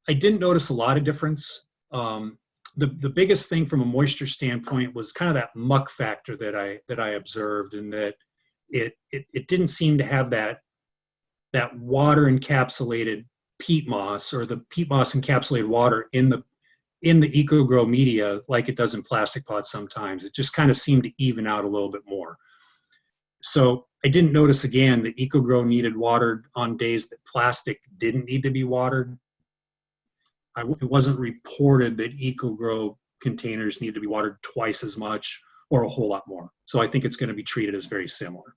I didn't notice a lot of difference. The biggest thing from a moisture standpoint was kind of that muck factor that I observed, and that it didn't seem to have that water encapsulated peat moss, or the peat moss encapsulated water in the EcoGrow media like it does in plastic pots sometimes. It just kind of seemed to even out a little bit more. So I didn't notice again that EcoGrow needed watered on days that plastic didn't need to be watered. It wasn't reported that EcoGrow containers need to be watered twice as much or a whole lot more. So I think it's going to be treated as very similar.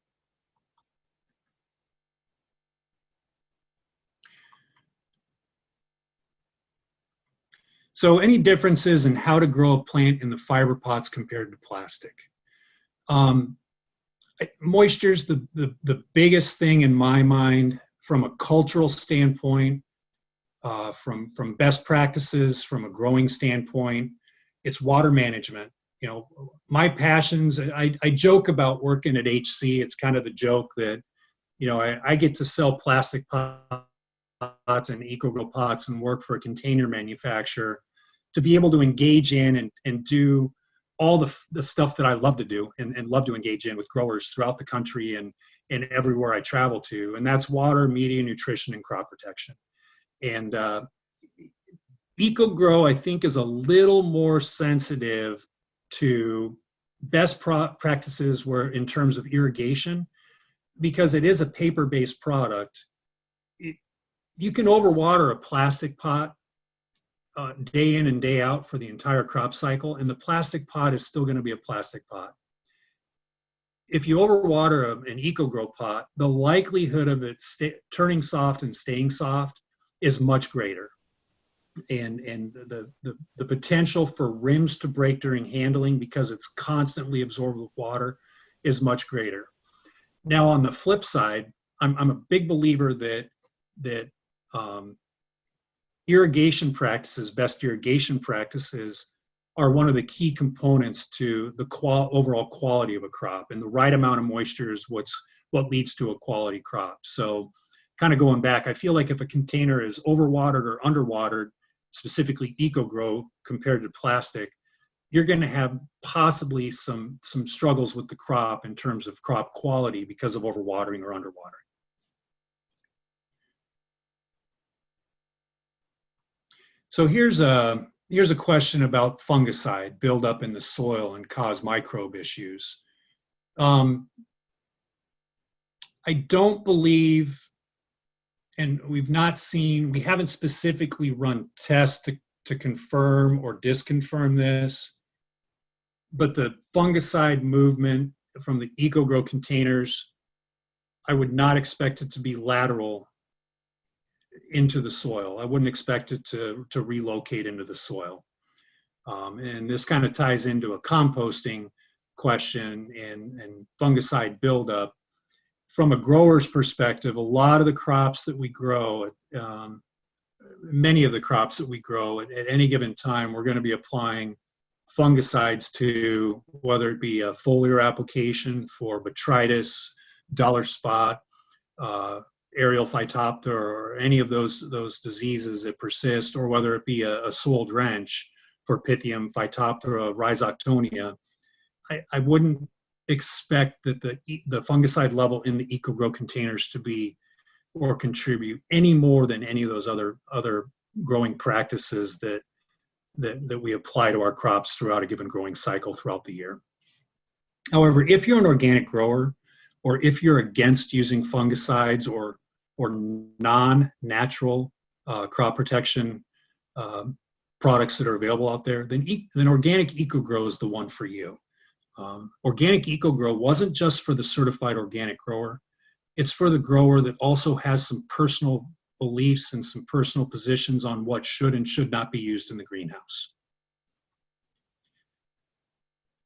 So any differences in how to grow a plant in the fiber pots compared to plastic? Moisture's the biggest thing in my mind from a cultural standpoint, from best practices, from a growing standpoint. It's water management. You know, my passions, I joke about working at HC. It's kind of the joke that, you know, I get to sell plastic pots and EcoGrow pots and work for a container manufacturer, to be able to engage in and do all the stuff that I love to do and love to engage in with growers throughout the country and everywhere I travel to. And that's water, media, nutrition, and crop protection. And EcoGrow, I think, is a little more sensitive to best practices where in terms of irrigation, because it is a paper-based product. You can overwater a plastic pot day in and day out for the entire crop cycle, and the plastic pot is still going to be a plastic pot. If you overwater an EcoGrow pot, the likelihood of it turning soft and staying soft is much greater. And the potential for rims to break during handling, because it's constantly absorbed with water, is much greater. Now, on the flip side, I'm a big believer that irrigation practices, best irrigation practices, are one of the key components to the overall quality of a crop. And the right amount of moisture is what leads to a quality crop. So kind of going back, I feel like if a container is overwatered or underwatered, specifically EcoGrow compared to plastic, you're going to have possibly some struggles with the crop in terms of crop quality because of overwatering or underwatering. So here's a question about fungicide buildup in the soil and cause microbe issues. I don't believe, and we haven't specifically run tests to confirm or disconfirm this, but the fungicide movement from the EcoGrow containers, I would not expect it to be lateral into the soil. I wouldn't expect it to relocate into the soil. And this kind of ties into a composting question and fungicide buildup. From a grower's perspective, a lot of the crops that we grow, many of the crops that we grow at any given time, we're going to be applying fungicides to, whether it be a foliar application for botrytis, dollar spot, aerial phytophthora, or any of those diseases that persist, or whether it be a soil drench for Pythium, Phytophthora, Rhizoctonia. I wouldn't expect that the fungicide level in the EcoGrow containers to be or contribute any more than any of those other growing practices that we apply to our crops throughout a given growing cycle throughout the year. However, if you're an organic grower, or if you're against using fungicides or non-natural crop protection products that are available out there, then organic EcoGrow is the one for you. Organic EcoGrow wasn't just for the certified organic grower. It's for the grower that also has some personal beliefs and some personal positions on what should and should not be used in the greenhouse.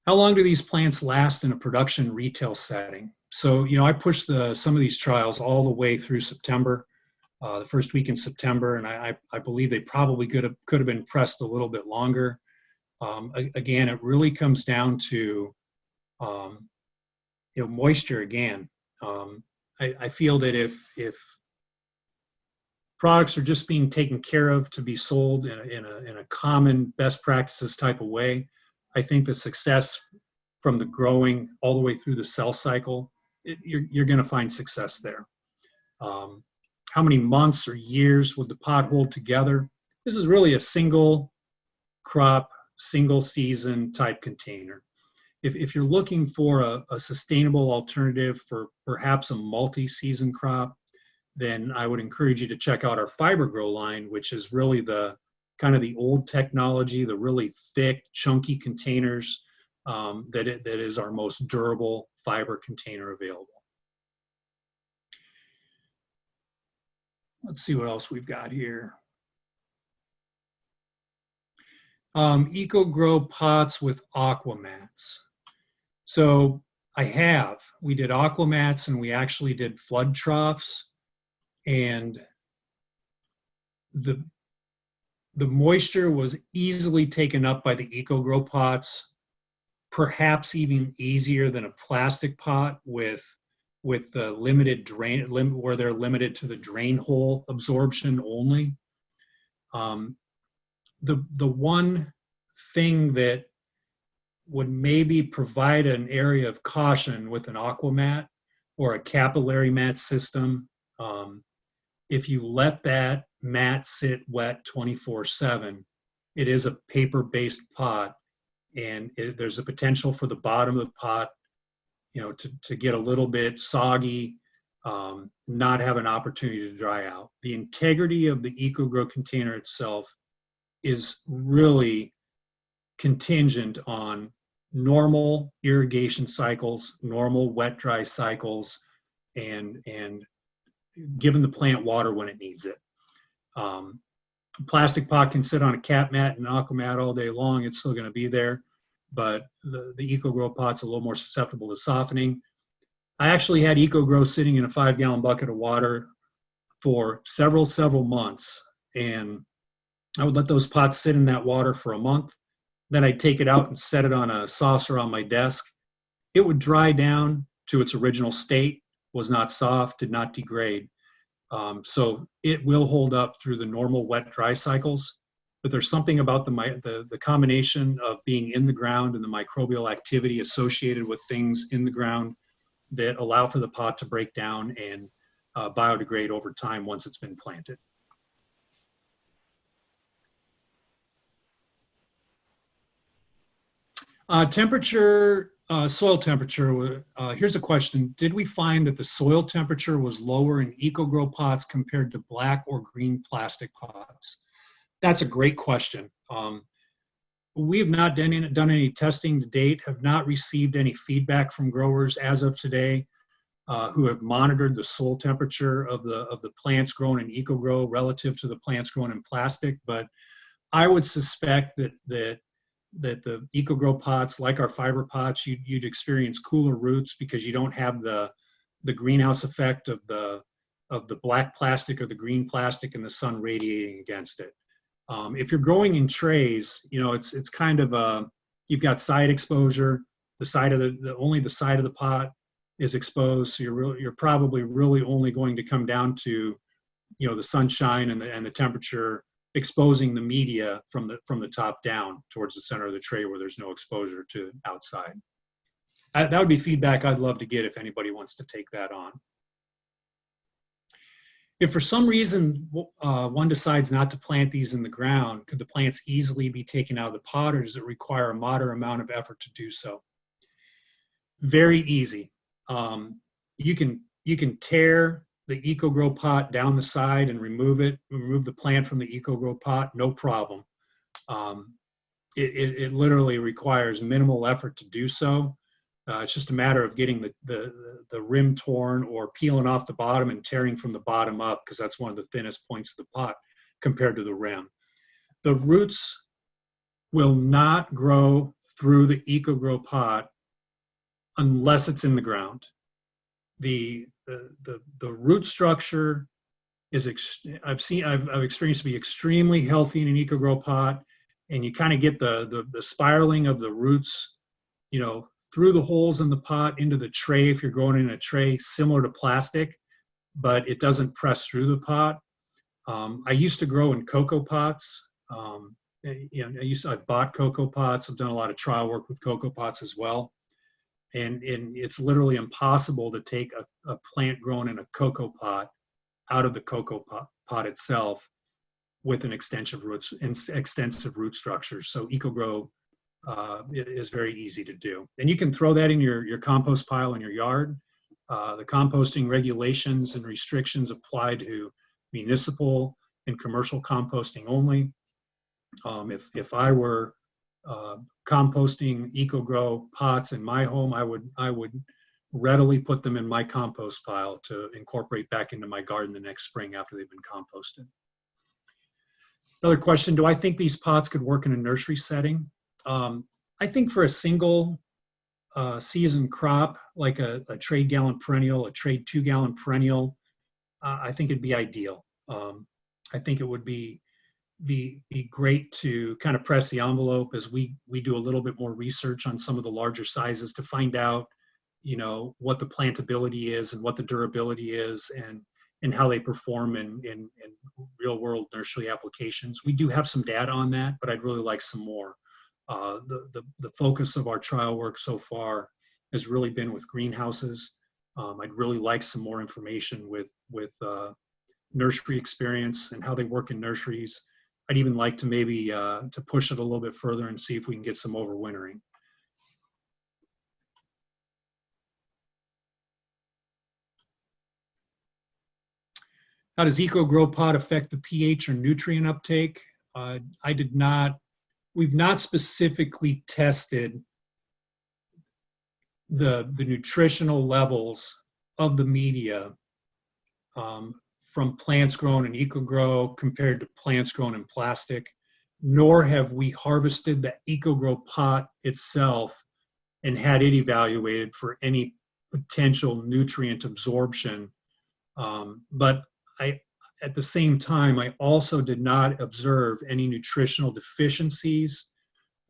How long do these plants last in a production retail setting? So, I pushed some of these trials all the way through September, the first week in September, and I believe they probably could have been pressed a little bit longer. Again, it really comes down to moisture again. I feel that if products are just being taken care of to be sold in a common best practices type of way, I think the success from the growing all the way through the cell cycle, you're going to find success there. How many months or years would the pot hold together? This is really a single crop, single season type container. If you're looking for a sustainable alternative for perhaps a multi-season crop, then I would encourage you to check out our FiberGrow line, which is really the kind of the old technology, the really thick, chunky containers that is our most durable fiber container available. Let's see what else we've got here. EcoGrow pots with aqua mats. So we did aqua mats and we actually did flood troughs, and the moisture was easily taken up by the EcoGrow pots, perhaps even easier than a plastic pot with the limited drain, where they're limited to the drain hole absorption only. The one thing that would maybe provide an area of caution with an aqua mat or a capillary mat system, if you let that mat sit wet 24/7, it is a paper-based pot, and there's a potential for the bottom of the pot, to get a little bit soggy, not have an opportunity to dry out. The integrity of the EcoGrow container itself is really contingent on normal irrigation cycles, normal wet-dry cycles, and giving the plant water when it needs it. Plastic pot can sit on a cap mat and aqua mat all day long. It's still going to be there, but the EcoGrow pot's a little more susceptible to softening. I actually had EcoGrow sitting in a 5-gallon bucket of water for several months, and I would let those pots sit in that water for a month. Then I'd take it out and set it on a saucer on my desk. It would dry down to its original state, was not soft, did not degrade. So it will hold up through the normal wet-dry cycles, but there's something about the combination of being in the ground and the microbial activity associated with things in the ground that allow for the pot to break down and biodegrade over time once it's been planted. Soil temperature. Here's a question. Did we find that the soil temperature was lower in EcoGrow pots compared to black or green plastic pots? That's a great question. We have not done any testing to date, have not received any feedback from growers as of today who have monitored the soil temperature of the plants grown in EcoGrow relative to the plants grown in plastic. But I would suspect that the EcoGrow pots, like our fiber pots, you'd experience cooler roots because you don't have the greenhouse effect of the black plastic or the green plastic and the sun radiating against it. If you're growing in trays, it's kind of you've got side exposure. The side of only the side of the pot is exposed, so you're probably really only going to come down to the sunshine and the temperature exposing the media from the top down towards the center of the tray where there's no exposure to outside. That would be feedback I'd love to get if anybody wants to take that on. If for some reason one decides not to plant these in the ground, could the plants easily be taken out of the pot, or does it require a moderate amount of effort to do so? Very easy. You can tear the EcoGrow pot down the side and remove the plant from the EcoGrow pot, no problem. It literally requires minimal effort to do so. It's just a matter of getting the rim torn or peeling off the bottom and tearing from the bottom up, because that's one of the thinnest points of the pot compared to the rim. The roots will not grow through the EcoGrow pot unless it's in the ground. The root structure is I've experienced to be extremely healthy in an EcoGrow pot, and you kind of get the spiraling of the roots, through the holes in the pot into the tray if you're growing in a tray, similar to plastic, but it doesn't press through the pot. I used to grow in cocoa pots. I've bought cocoa pots. I've done a lot of trial work with cocoa pots as well. And it's literally impossible to take a plant grown in a cocoa pot out of the cocoa pot itself with an extensive root structure. So EcoGrow is very easy to do. And you can throw that in your compost pile in your yard. The composting regulations and restrictions apply to municipal and commercial composting only. If I were composting EcoGrow pots in my home, I would readily put them in my compost pile to incorporate back into my garden the next spring after they've been composted. Another question, do I think these pots could work in a nursery setting? I think for a single season crop, like a trade gallon perennial, a trade 2-gallon perennial, I think it'd be ideal. I think it would be great to kind of press the envelope as we do a little bit more research on some of the larger sizes to find out, what the plantability is and what the durability is and how they perform in real world nursery applications. We do have some data on that, but I'd really like some more. The focus of our trial work so far has really been with greenhouses. I'd really like some more information with nursery experience and how they work in nurseries. I'd even like to maybe to push it a little bit further and see if we can get some overwintering. How does EcoGrow pot affect the pH or nutrient uptake? We've not specifically tested the nutritional levels of the media from plants grown in EcoGrow compared to plants grown in plastic, nor have we harvested the EcoGrow pot itself and had it evaluated for any potential nutrient absorption. But at the same time, I also did not observe any nutritional deficiencies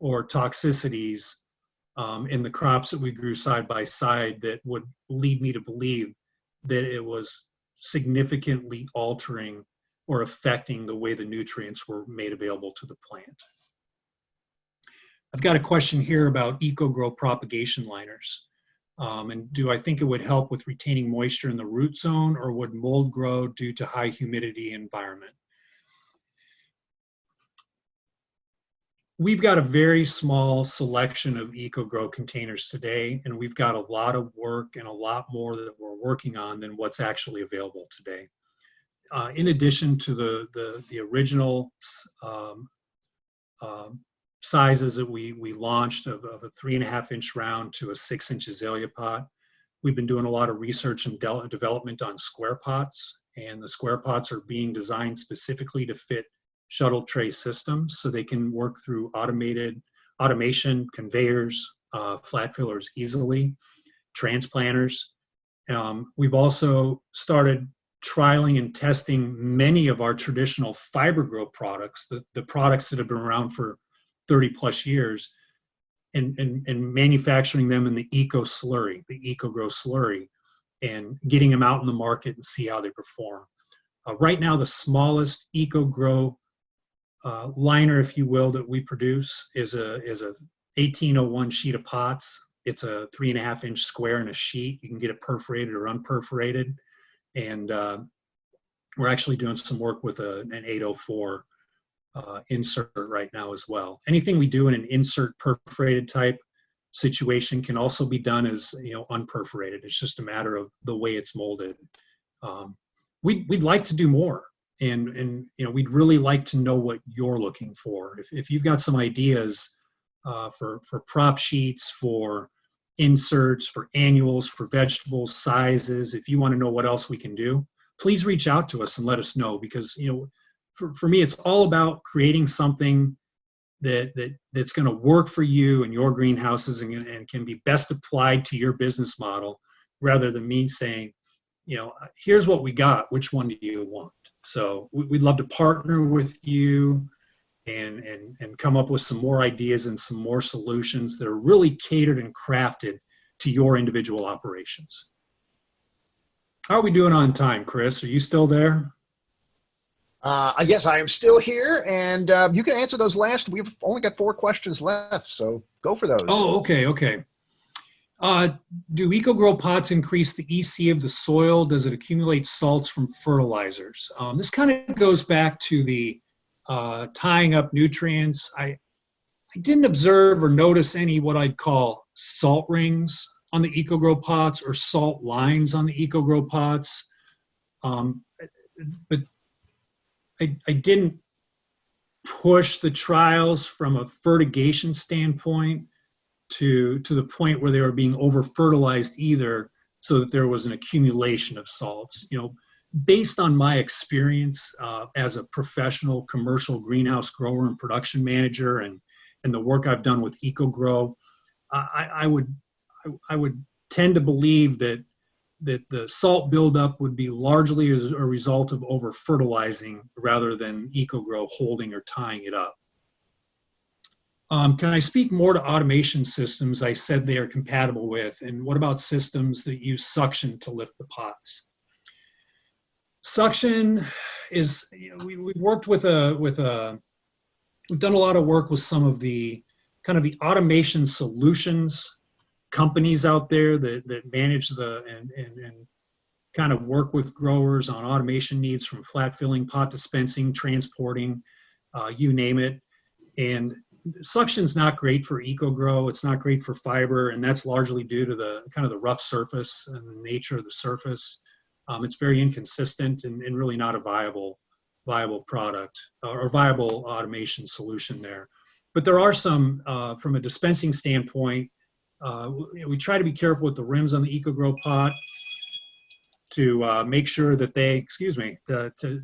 or toxicities in the crops that we grew side by side that would lead me to believe that it was significantly altering or affecting the way the nutrients were made available to the plant. I've got a question here about EcoGrow propagation liners. And do I think it would help with retaining moisture in the root zone, or would mold grow due to high humidity environment? We've got a very small selection of EcoGrow containers today, and we've got a lot of work and a lot more that we're working on than what's actually available today. In addition to the original sizes that we launched of a 3.5-inch round to a 6-inch azalea pot, we've been doing a lot of research and development on square pots, and the square pots are being designed specifically to fit shuttle tray systems so they can work through automation, conveyors, flat fillers easily, transplanters. We've also started trialing and testing many of our traditional fiber grow products, the products that have been around for 30 plus years, and manufacturing them in the eco slurry, the EcoGrow slurry, and getting them out in the market and see how they perform. Right now, the smallest EcoGrow liner, if you will, that we produce is a 1801 sheet of pots. It's a 3.5-inch square in a sheet. You can get it perforated or unperforated, and we're actually doing some work with an 804 insert right now as well. Anything we do in an insert perforated type situation can also be done as unperforated. It's just a matter of the way it's molded. We'd like to do more, and we'd really like to know what you're looking for. If you've got some ideas for prop sheets, for inserts, for annuals, for vegetables, sizes, if you want to know what else we can do, please reach out to us and let us know, because for me, it's all about creating something that's going to work for you and your greenhouses and can be best applied to your business model, rather than me saying, here's what we got, which one do you want? So we'd love to partner with you and come up with some more ideas and some more solutions that are really catered and crafted to your individual operations. How are we doing on time, Chris? Are you still there? Yes, I am still here, and you can answer those last. We've only got 4 questions left, so go for those. Oh, okay, okay. Do EcoGrow pots increase the EC of the soil? Does it accumulate salts from fertilizers? This kind of goes back to the tying up nutrients. I didn't observe or notice any what I'd call salt rings on the EcoGrow pots or salt lines on the EcoGrow pots. But I didn't push the trials from a fertigation standpoint to the point where they were being over fertilized either, so that there was an accumulation of salts. You know, based on my experience as a professional commercial greenhouse grower and production manager, and the work I've done with EcoGrow, I would tend to believe that the salt buildup would be largely as a result of over fertilizing rather than EcoGrow holding or tying it up. Can I speak more to automation systems I said they are compatible with? And what about systems that use suction to lift the pots? Suction is, you know, we've worked with we've done a lot of work with some of the kind of the automation solutions companies out there that manage and kind of work with growers on automation needs, from flat filling, pot dispensing, transporting, you name it. And suction's not great for EcoGrow. It's not great for fiber, and that's largely due to the kind of the rough surface and the nature of the surface. It's very inconsistent and really not a viable product or viable automation solution there. But there are some, from a dispensing standpoint, we try to be careful with the rims on the EcoGrow pot to make sure that they, to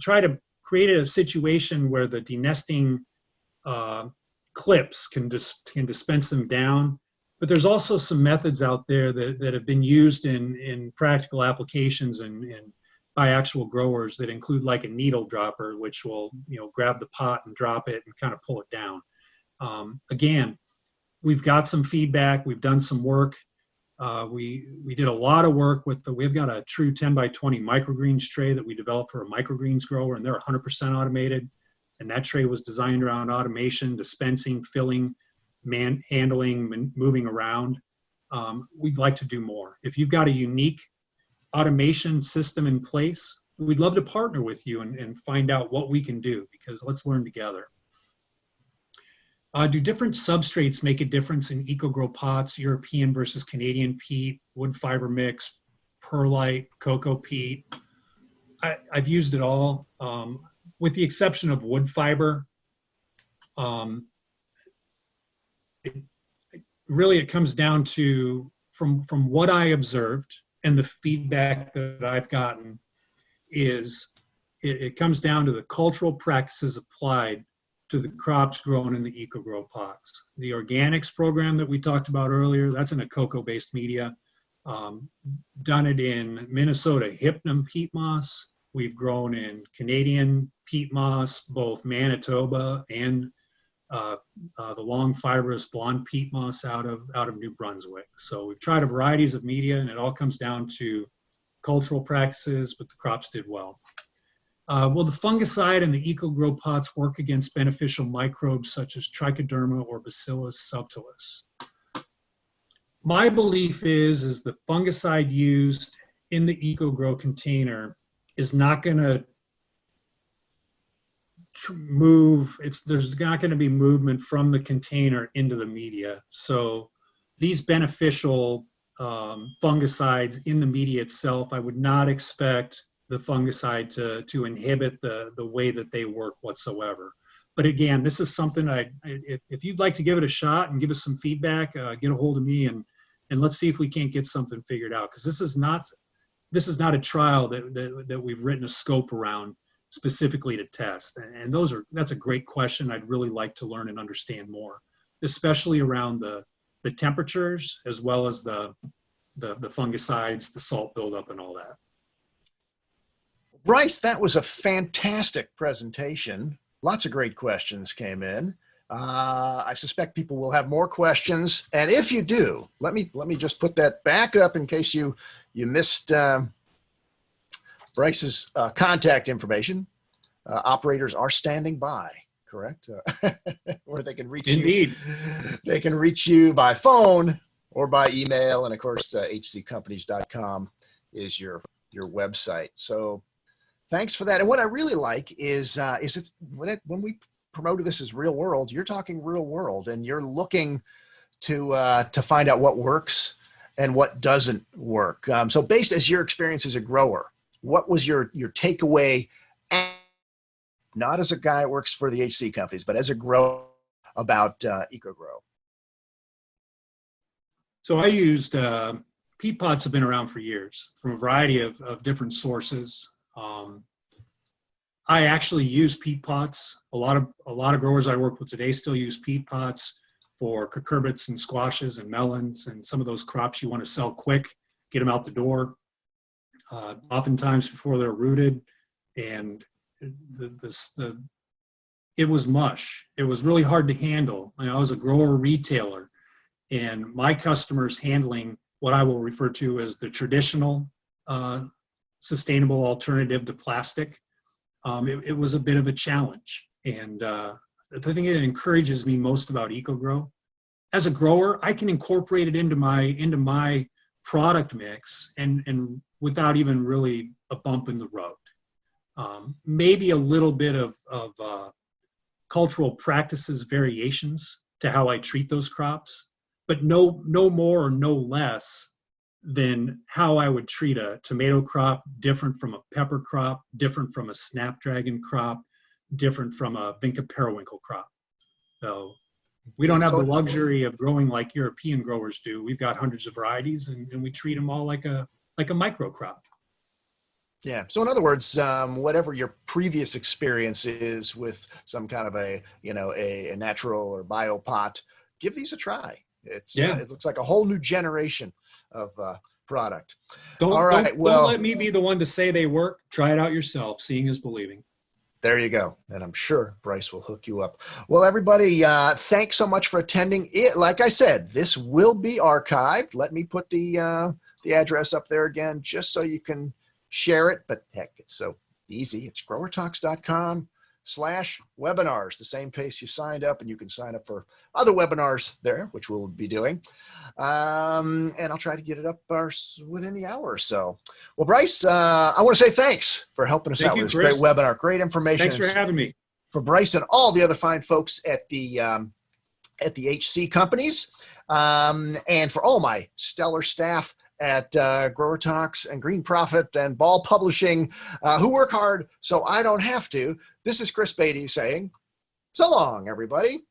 try to create a situation where the denesting clips can dispense them down. But there's also some methods out there that have been used in practical applications and by actual growers that include like a needle dropper, which will, you know, grab the pot and drop it and kind of pull it down. Again, we've got some feedback. We've done some work. We did a lot of work with we've got a true 10 by 20 microgreens tray that we developed for a microgreens grower, and they're 100% automated. And that tray was designed around automation, dispensing, filling, handling, moving around. We'd like to do more. If you've got a unique automation system in place, we'd love to partner with you and find out what we can do, because let's learn together. Do different substrates make a difference in EcoGrow pots, European versus Canadian peat, wood fiber mix, perlite, cocoa peat? I've used it all. With the exception of wood fiber, it comes down to, from what I observed and the feedback that I've gotten, is it comes down to the cultural practices applied to the crops grown in the EcoGrow pots. The organics program that we talked about earlier, that's in a cocoa-based media. Done it in Minnesota Hypnum peat moss. We've grown in Canadian peat moss, both Manitoba and the long fibrous blonde peat moss out of New Brunswick. So we've tried a varieties of media, and it all comes down to cultural practices, but the crops did well. Will the fungicide in the EcoGrow pots work against beneficial microbes such as trichoderma or Bacillus subtilis? My belief is the fungicide used in the EcoGrow container is not going to move. There's not going to be movement from the container into the media. So these beneficial fungicides in the media itself, I would not expect the fungicide to inhibit the way that they work whatsoever. But again, this is something if you'd like to give it a shot and give us some feedback, get a hold of me and let's see if we can't get something figured out. Because this is not a trial that we've written a scope around specifically to test. And that's a great question. I'd really like to learn and understand more, especially around the temperatures, as well as the fungicides, the salt buildup, and all that. Bryce, that was a fantastic presentation. Lots of great questions came in. I suspect people will have more questions. And if you do, let me just put that back up in case you missed Bryce's contact information. Operators are standing by, correct? Or they can reach Indeed. you. They can reach you by phone or by email. And of course, hccompanies.com is your website. So thanks for that. And what I really like is it's when we promoted this as real world, you're talking real world, and you're looking to find out what works and what doesn't work. So based as your experience as a grower, what was your takeaway? Not as a guy who works for the HC companies, but as a grower about EcoGrow. So I used peat pots have been around for years from a variety of different sources. I actually use peat pots. A lot of growers I work with today still use peat pots for cucurbits and squashes and melons and some of those crops you want to sell quick, get them out the door, oftentimes before they're rooted. And it was mush. It was really hard to handle. I was a grower retailer, and my customers handling what I will refer to as the traditional sustainable alternative to plastic. It was a bit of a challenge. And the thing that encourages me most about EcoGrow, as a grower, I can incorporate it into my product mix and without even really a bump in the road. Maybe a little bit of cultural practices variations to how I treat those crops, but no more or no less than how I would treat a tomato crop, different from a pepper crop, different from a snapdragon crop, different from a Vinca periwinkle crop. So we don't have the luxury of growing like European growers do. We've got hundreds of varieties, and we treat them all like a micro crop. Yeah. So in other words, whatever your previous experience is with some kind of a natural or bio pot, give these a try. It looks like a whole new generation of product. Don't let me be the one to say they work. Try it out yourself. Seeing is believing. There you go. And I'm sure Bryce will hook you up. Well, everybody, thanks so much for attending. Like I said, this will be archived. Let me put the address up there again, just so you can share it. But heck, it's so easy. It's growertalks.com/webinars, the same place you signed up, and you can sign up for other webinars there, which we'll be doing. And I'll try to get it up within the hour or so. Well, Bryce, I want to say thanks for helping us out with this great webinar. Great information. Thanks for having me. For Bryce and all the other fine folks at the HC companies, and for all my stellar staff at GrowerTalks and Green Profit and Ball Publishing, who work hard so I don't have to. This is Chris Beatty saying, so long, everybody.